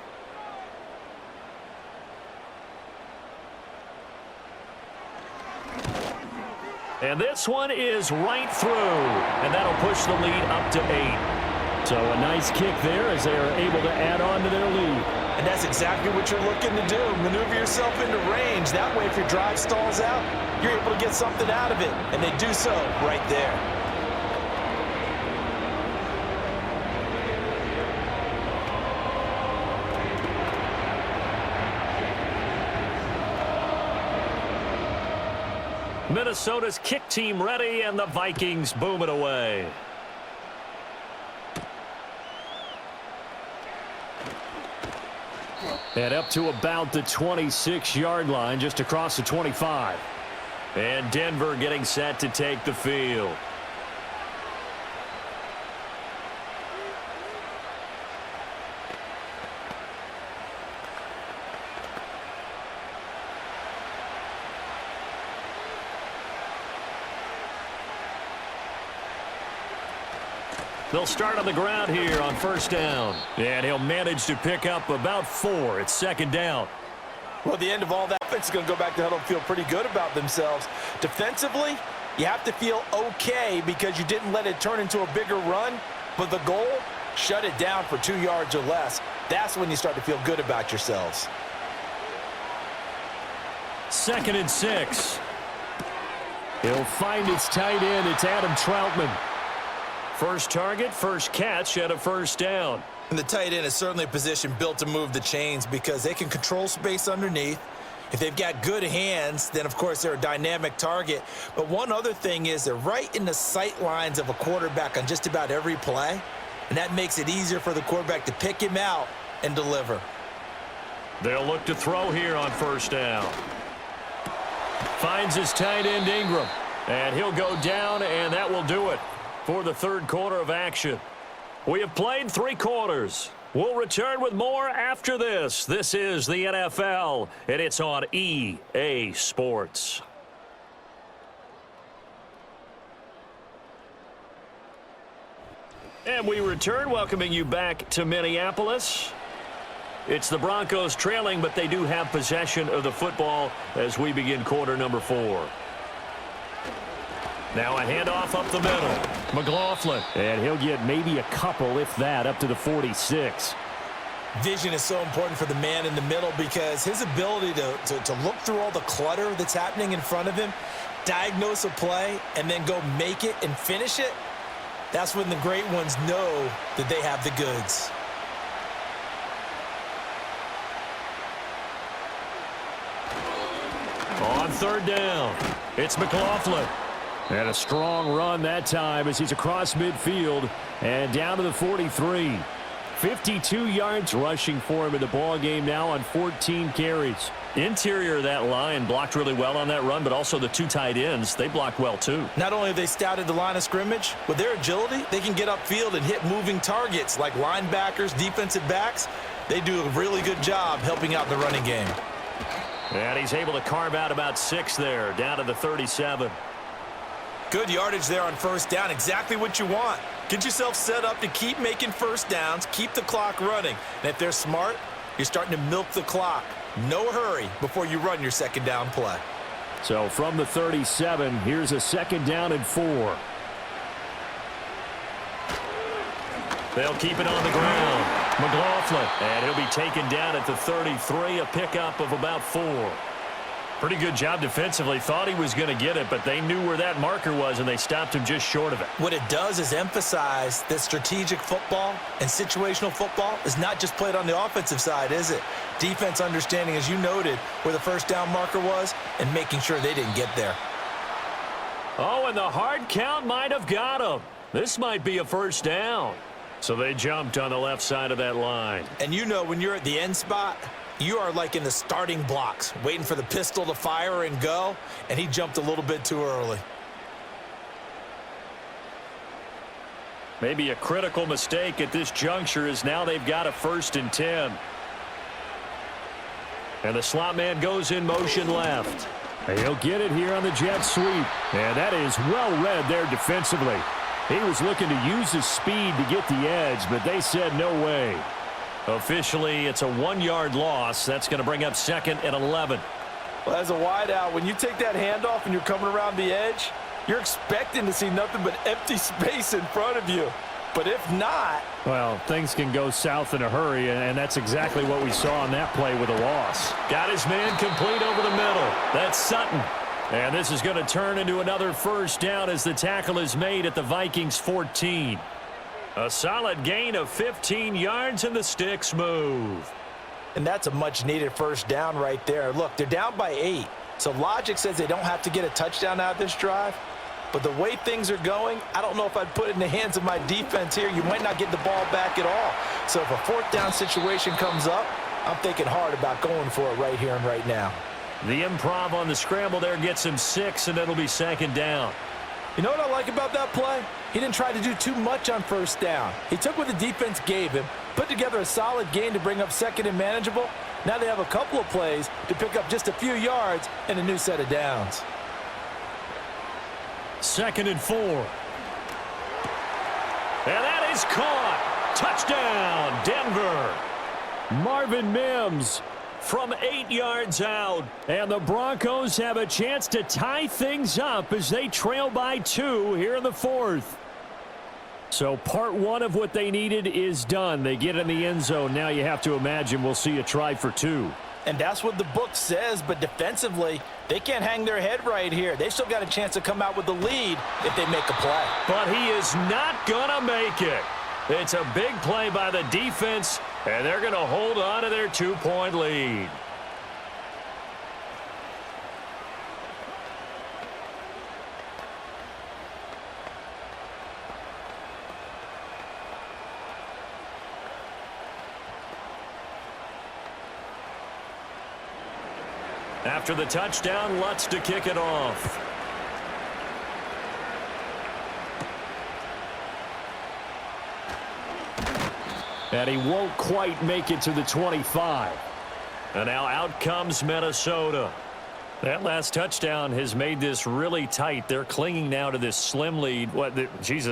And this one is right through, and that'll push the lead up to 8. So a nice kick there as they are able to add on to their lead. And that's exactly what you're looking to do. Maneuver yourself into range. That way, if your drive stalls out, you're able to get something out of it. And they do so right there. Minnesota's kick team ready, and the Vikings boom it away. And up to about the 26-yard line, just across the 25. And Denver getting set to take the field. They'll start on the ground here on 1st down. And he'll manage to pick up about 4. It's 2nd down. Well, at the end of all that, offense is going to go back to huddle and feel pretty good about themselves. Defensively, you have to feel okay because you didn't let it turn into a bigger run. But the goal, shut it down for 2 yards or less. That's when you start to feel good about yourselves. 2nd and 6. He'll find his tight end. It's Adam Troutman. First target, first catch, and a 1st down. And the tight end is certainly a position built to move the chains because they can control space underneath. If they've got good hands, then, of course, they're a dynamic target. But one other thing is they're right in the sight lines of a quarterback on just about every play, and that makes it easier for the quarterback to pick him out and deliver. They'll look to throw here on 1st down. Finds his tight end, Ingram. And he'll go down, and that will do it for the 3rd quarter of action. We have played 3 quarters. We'll return with more after this. This is the NFL, and it's on EA Sports. And we return, welcoming you back to Minneapolis. It's the Broncos trailing, but they do have possession of the football as we begin quarter number 4. Now a handoff up the middle. McLaughlin. And he'll get maybe a couple, if that, up to the 46. Vision is so important for the man in the middle because his ability to look through all the clutter that's happening in front of him, diagnose a play, and then go make it and finish it, that's when the great ones know that they have the goods. On third down, it's McLaughlin. And a strong run that time as he's across midfield and down to the 43. 52 yards rushing for him in the ball game now on 14 carries. Interior of that line blocked really well on that run, but also the two tight ends, they blocked well too. Not only have they scouted the line of scrimmage, with their agility, they can get upfield and hit moving targets like linebackers, defensive backs. They do a really good job helping out the running game. And he's able to carve out about 6 there, down to the 37. Good yardage there on first down, exactly what you want. Get yourself set up to keep making first downs, keep the clock running. And if they're smart, you're starting to milk the clock. No hurry before you run your second down play. So from the 37, here's a second down and 4. They'll keep it on the ground. McLaughlin, and he'll be taken down at the 33, a pickup of about 4. Pretty good job defensively. Thought he was going to get it, but they knew where that marker was, and they stopped him just short of it. What it does is emphasize that strategic football and situational football is not just played on the offensive side, is it? Defense understanding, as you noted, where the first down marker was and making sure they didn't get there. Oh, and the hard count might have got him. This might be a first down. So they jumped on the left side of that line. And you know when you're at the end spot, you are like in the starting blocks, waiting for the pistol to fire and go, and he jumped a little bit too early. Maybe a critical mistake at this juncture is now they've got a 1st and 10. And the slot man goes in motion left. He'll get it here on the jet sweep. And that is well read there defensively. He was looking to use his speed to get the edge, but they said no way. Officially, it's a 1-yard loss. That's going to bring up 2nd and 11. Well, as a wideout, when you take that handoff and you're coming around the edge, you're expecting to see nothing but empty space in front of you. But if not... Well, things can go south in a hurry, and that's exactly what we saw on that play with a loss. Got his man complete over the middle. That's Sutton. And this is going to turn into another first down as the tackle is made at the Vikings 14. A solid gain of 15 yards, and the sticks move. And that's a much-needed first down right there. Look, they're down by 8. So logic says they don't have to get a touchdown out of this drive. But the way things are going, I don't know if I'd put it in the hands of my defense here. You might not get the ball back at all. So if a 4th down situation comes up, I'm thinking hard about going for it right here and right now. The improv on the scramble there gets him 6, and it'll be 2nd down. You know what I like about that play? He didn't try to do too much on first down. He took what the defense gave him, put together a solid gain to bring up 2nd and manageable. Now they have a couple of plays to pick up just a few yards and a new set of downs. 2nd and 4. And that is caught. Touchdown, Denver. Marvin Mims from 8 yards out. And the Broncos have a chance to tie things up as they trail by 2 here in the 4th. So part 1 of what they needed is done. They get in the end zone. Now you have to imagine we'll see a try for 2. And that's what the book says, but defensively, they can't hang their head right here. They still got a chance to come out with the lead if they make a play. But he is not going to make it. It's a big play by the defense, and they're going to hold on to their 2-point lead. After the touchdown, Lutz to kick it off. And he won't quite make it to the 25. And now out comes Minnesota. That last touchdown has made this really tight. They're clinging now to this slim lead.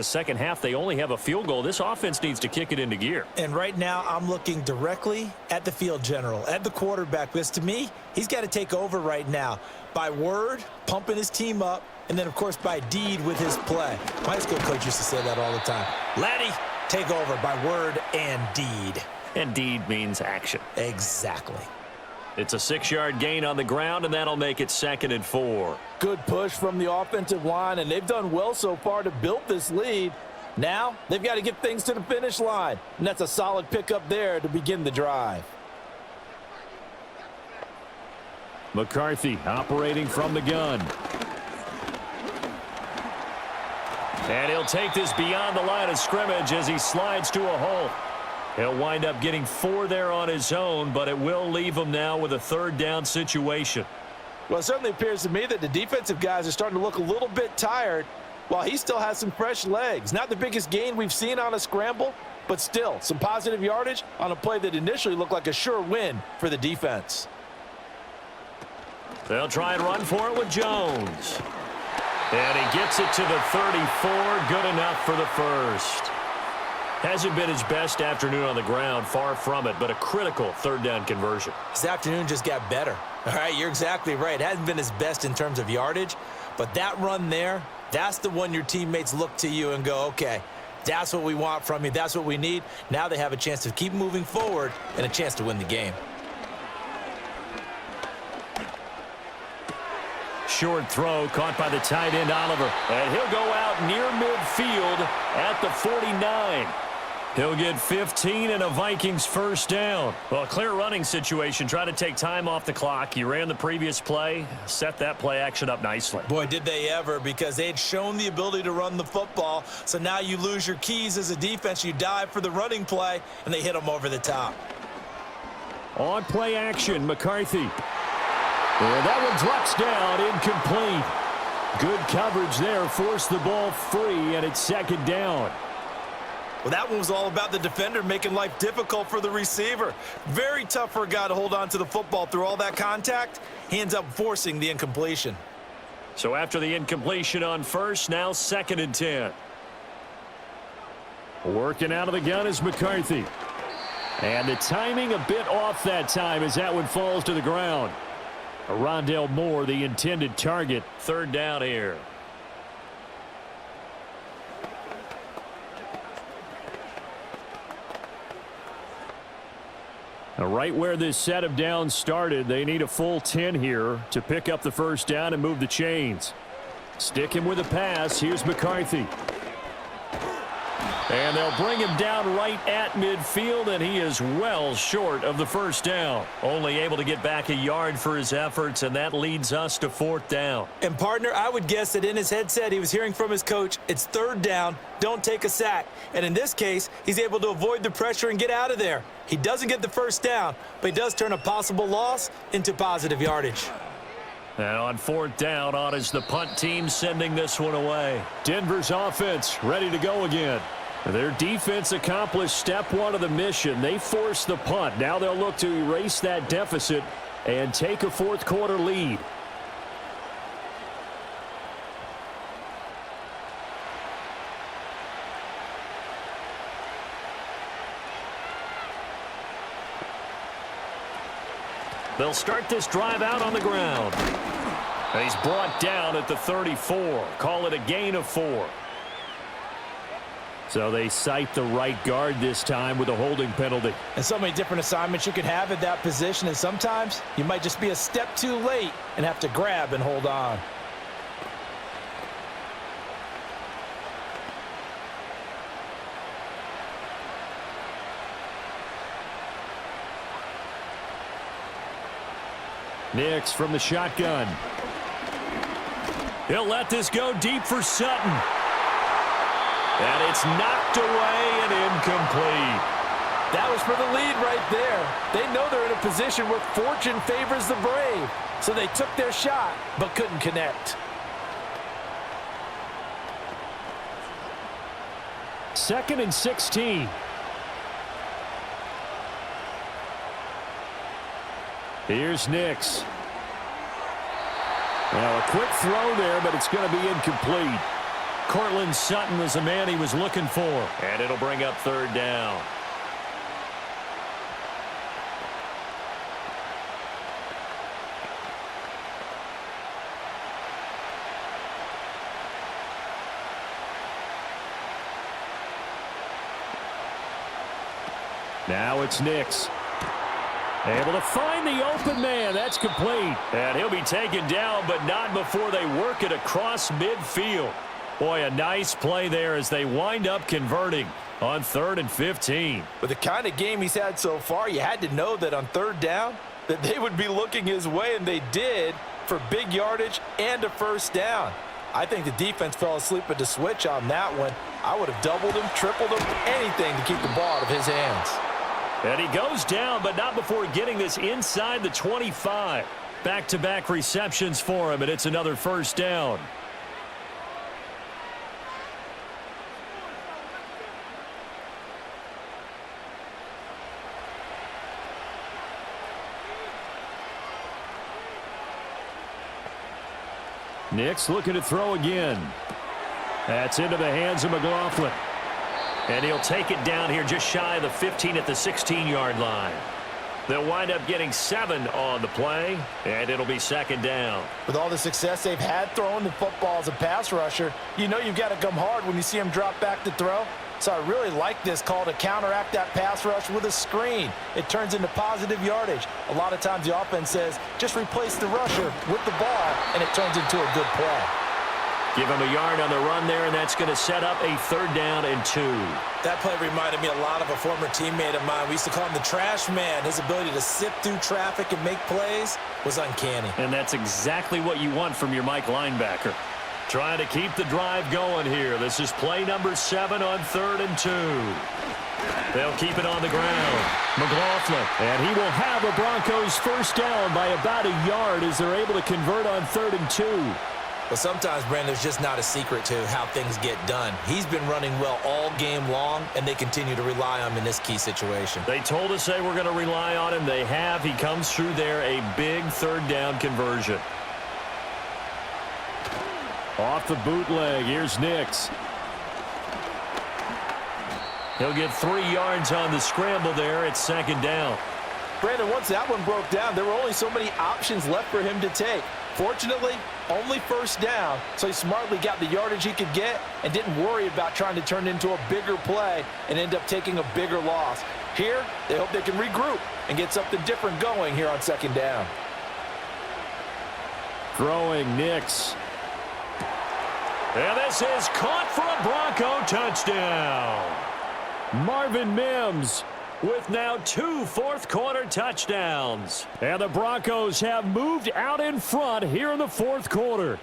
Second half, they only have a field goal. This offense needs to kick it into gear. And right now, I'm looking directly at the field general, at the quarterback, because to me, he's got to take over right now. By word, pumping his team up, and then, of course, by deed with his play. My high school coach used to say that all the time. Laddie, take over by word and deed. And deed means action. Exactly. It's a 6-yard gain on the ground, and that'll make it 2nd and 4. Good push from the offensive line, and they've done well so far to build this lead. Now, they've got to get things to the finish line, and that's a solid pickup there to begin the drive. McCarthy operating from the gun. And he'll take this beyond the line of scrimmage as he slides to a hole. He'll wind up getting 4 there on his own, but it will leave him now with a 3rd down situation. Well, it certainly appears to me that the defensive guys are starting to look a little bit tired, while he still has some fresh legs. Not the biggest gain we've seen on a scramble, but still some positive yardage on a play that initially looked like a sure win for the defense. They'll try and run for it with Jones. And he gets it to the 34. Good enough for the first. Hasn't been his best afternoon on the ground, far from it, but a critical 3rd down conversion. His afternoon just got better. All right, you're exactly right. It hasn't been his best in terms of yardage, but that run there, that's the one your teammates look to you and go, okay, that's what we want from you. That's what we need. Now they have a chance to keep moving forward and a chance to win the game. Short throw caught by the tight end, Oliver. And he'll go out near midfield at the 49. He'll get 15 and a Vikings 1st down. Well, a clear running situation. Try to take time off the clock. You ran the previous play, set that play action up nicely. Boy, did they ever, because they had shown the ability to run the football. So now you lose your keys as a defense. You dive for the running play, and they hit them over the top. On play action, McCarthy. And that one drops down, incomplete. Good coverage there, forced the ball free, and it's 2nd down. Well, that one was all about the defender making life difficult for the receiver. Very tough for a guy to hold on to the football through all that contact. He ends up forcing the incompletion. So after the incompletion on first, now 2nd and 10. Working out of the gun is McCarthy. And the timing a bit off that time as that one falls to the ground. Rondale Moore, the intended target. 3rd down here. Now, right where this set of downs started, they need a full 10 here to pick up the 1st down and move the chains. Stick him with a pass. Here's McCarthy. And they'll bring him down right at midfield, and he is well short of the 1st down. Only able to get back a yard for his efforts, and that leads us to 4th down. And, partner, I would guess that in his headset he was hearing from his coach, it's 3rd down, don't take a sack. And in this case, he's able to avoid the pressure and get out of there. He doesn't get the 1st down, but he does turn a possible loss into positive yardage. And on 4th down, on is the punt team sending this one away. Denver's offense ready to go again. Their defense accomplished step 1 of the mission. They forced the punt. Now they'll look to erase that deficit and take a 4th quarter lead. They'll start this drive out on the ground. And he's brought down at the 34. Call it a gain of 4. So they cite the right guard this time with a holding penalty. And so many different assignments you can have at that position, and sometimes you might just be a step too late and have to grab and hold on. Nix from the shotgun. He'll let this go deep for Sutton. And it's knocked away and incomplete. That was for the lead right there. They know they're in a position where fortune favors the brave. So they took their shot, but couldn't connect. Second and 16. Here's Nix. Well, a quick throw there, but it's going to be incomplete. Cortland Sutton was the man he was looking for. And it'll bring up 3rd down. Now it's Nix. Able to find the open man. That's complete. And he'll be taken down, but not before they work it across midfield. Boy, a nice play there as they wind up converting on 3rd and 15. With the kind of game he's had so far, you had to know that on 3rd down that they would be looking his way, and they did, for big yardage and a 1st down. I think the defense fell asleep at the switch on that one. I would have doubled him, tripled him, anything to keep the ball out of his hands. And he goes down, but not before getting this inside the 25. Back-to-back receptions for him, and it's another 1st down. Nix looking to throw again. That's into the hands of McLaughlin. And he'll take it down here just shy of the 15 at the 16-yard line. They'll wind up getting 7 on the play, and it'll be 2nd down. With all the success they've had throwing the football as a pass rusher, you know you've got to come hard when you see him drop back to throw. So I really like this call to counteract that pass rush with a screen. It turns into positive yardage. A lot of times the offense says, just replace the rusher with the ball, and it turns into a good play. Give him a yard on the run there, and that's going to set up a 3rd down and 2. That play reminded me a lot of a former teammate of mine. We used to call him the trash man. His ability to sift through traffic and make plays was uncanny. And that's exactly what you want from your Mike linebacker. Trying to keep the drive going here. This is play number 7 on 3rd and 2. They'll keep it on the ground. McLaughlin. And he will have a Broncos 1st down by about a yard as they're able to convert on 3rd and 2. But sometimes, Brandon, there's just not a secret to how things get done. He's been running well all game long, and they continue to rely on him in this key situation. They told us they were going to rely on him. They have. He comes through there, a big 3rd down conversion. Off the bootleg, here's Nix. He'll get 3 yards on the scramble there. It's 2nd down. Brandon, once that one broke down, there were only so many options left for him to take. Fortunately, only 1st down, so he smartly got the yardage he could get and didn't worry about trying to turn it into a bigger play and end up taking a bigger loss. Here, they hope they can regroup and get something different going here on 2nd down. Throwing Nix. And this is caught for a Bronco touchdown. Marvin Mims with now 2 fourth-quarter touchdowns. And the Broncos have moved out in front here in the 4th quarter.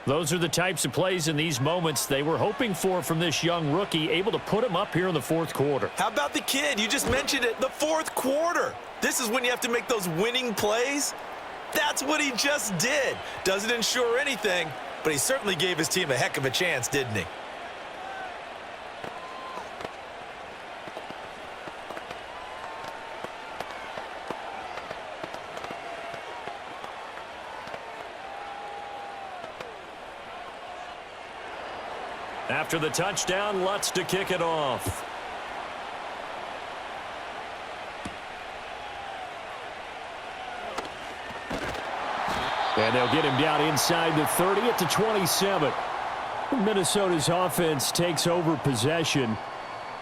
Those are the types of plays in these moments they were hoping for from this young rookie, able to put him up here in the 4th quarter. How about the kid? You just mentioned it, the 4th quarter. This is when you have to make those winning plays. That's what he just did. Doesn't ensure anything, but he certainly gave his team a heck of a chance, didn't he? After the touchdown, Lutz to kick it off. And they'll get him down inside the 30 at the 27. Minnesota's offense takes over possession,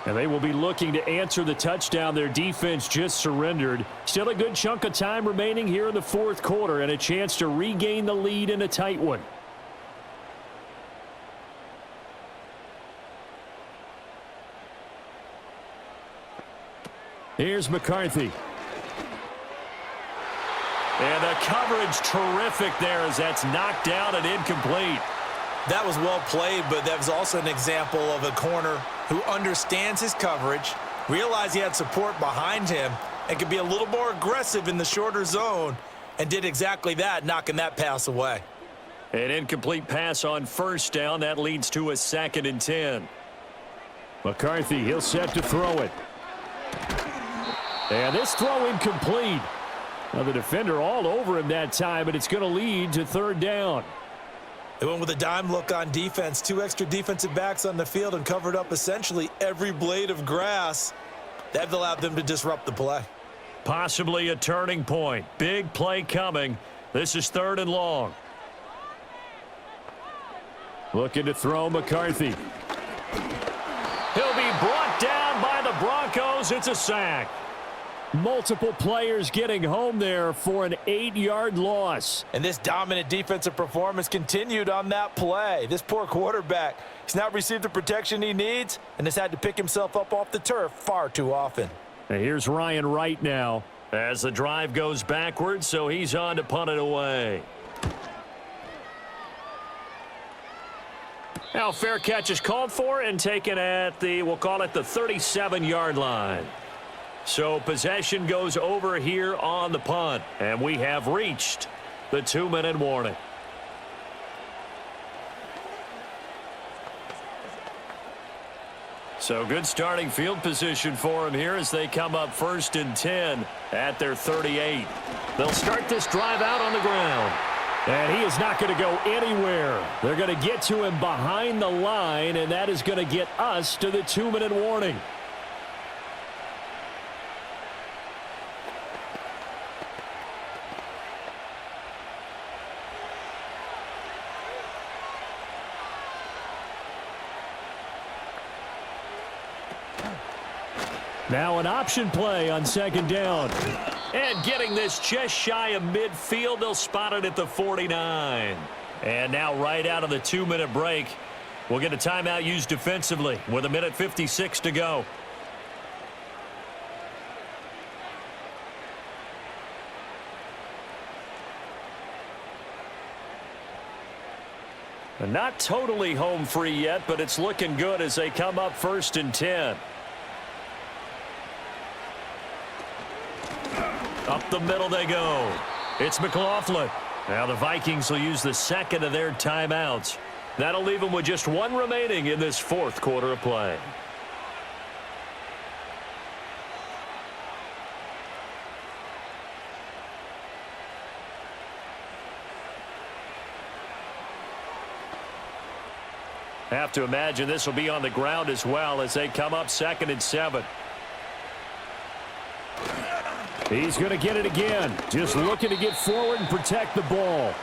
and they will be looking to answer the touchdown their defense just surrendered. Still a good chunk of time remaining here in the 4th quarter and a chance to regain the lead in a tight one. Here's McCarthy. And the coverage terrific there as that's knocked down and incomplete. That was well played, but that was also an example of a corner who understands his coverage, realized he had support behind him, and could be a little more aggressive in the shorter zone, and did exactly that, knocking that pass away. An incomplete pass on 1st down. That leads to a 2nd and 10. McCarthy, he'll set to throw it. And this throw incomplete. Now the defender all over him that time, but it's going to lead to 3rd down. They went with a dime look on defense, 2 extra defensive backs on the field and covered up essentially every blade of grass. That allowed them to disrupt the play. Possibly a turning point. Big play coming. This is 3rd and long. Looking to throw McCarthy. He'll be brought down says it's a sack. Multiple players getting home there for an 8-yard loss. And this dominant defensive performance continued on that play. This poor quarterback, he's not received the protection he needs and has had to pick himself up off the turf far too often. And here's Ryan Wright now. As the drive goes backwards, so he's on to punt it away. Now fair catch is called for and taken at the, we'll call it the 37-yard line. So possession goes over here on the punt, and we have reached the 2-minute warning. So good starting field position for him here as they come up 1st and 10 at their 38. They'll start this drive out on the ground. And he is not going to go anywhere. They're going to get to him behind the line, and that is going to get us to the 2-minute warning. Now an option play on 2nd down. And getting this just shy of midfield, they'll spot it at the 49. And now right out of the 2-minute break, we'll get a timeout used defensively with 1:56 to go. And not totally home free yet, but it's looking good as they come up 1st and 10. Up the middle they go. It's McLaughlin. Now the Vikings will use the 2nd of their timeouts. That'll leave them with just 1 remaining in this 4th quarter of play. Have to imagine this will be on the ground as well as they come up 2nd and 7. He's going to get it again. Just looking to get forward and protect the ball.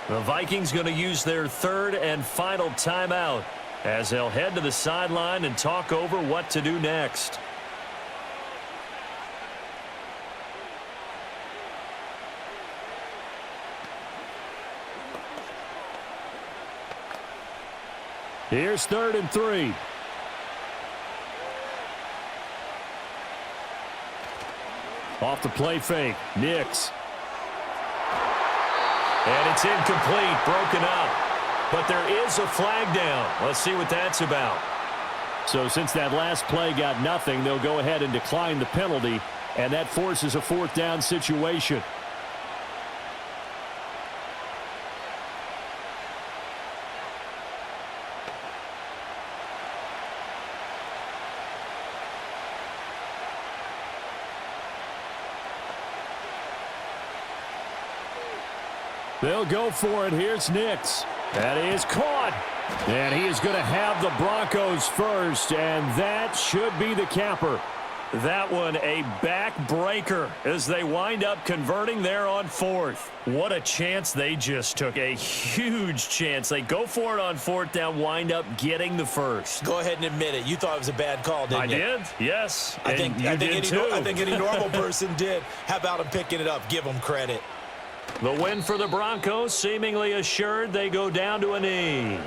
The Vikings going to use their 3rd and final timeout as they'll head to the sideline and talk over what to do next. Here's 3rd and 3. Off the play fake. Nix. And it's incomplete, broken up. But there is a flag down. Let's see what that's about. So since that last play got nothing, they'll go ahead and decline the penalty, and that forces a 4th down situation. They'll go for it. Here's Nix. That is caught. And he is going to have the Broncos first, and that should be the capper. That one a backbreaker as they wind up converting there on 4th. What a chance they just took. A huge chance. They go for it on 4th down, wind up getting the first. Go ahead and admit it. You thought it was a bad call, didn't you? I did, yes. I think any normal person did. How about him picking it up? Give him credit. The win for the Broncos seemingly assured. They go down to a knee.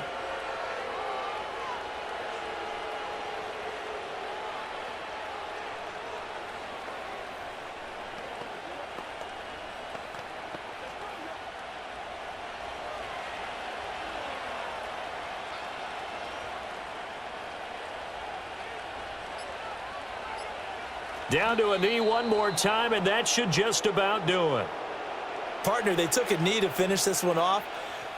Down to a knee one more time, and that should just about do it. Partner, they took a knee to finish this one off.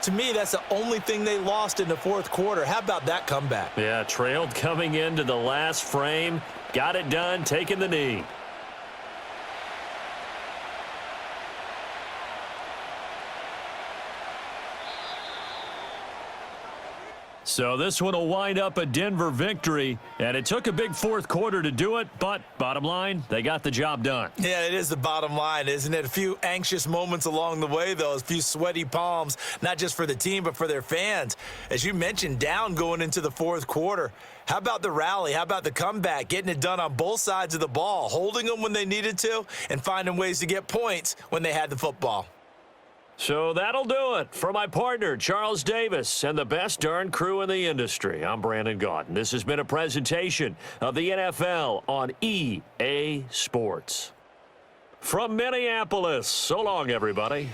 To me, that's the only thing they lost in the 4th quarter. How about that comeback? Yeah, trailed coming into the last frame. Got it done, taking the knee. So this one will wind up a Denver victory, and it took a big fourth quarter to do it, but bottom line, they got the job done. Yeah, it is the bottom line, isn't it? A few anxious moments along the way, though, a few sweaty palms, not just for the team, but for their fans. As you mentioned, down going into the fourth quarter. How about the rally? How about the comeback? Getting it done on both sides of the ball, holding them when they needed to, and finding ways to get points when they had the football. So that'll do it. For my partner, Charles Davis, and the best darn crew in the industry, I'm Brandon Gaudin. This has been a presentation of the NFL on EA Sports. From Minneapolis, so long, everybody.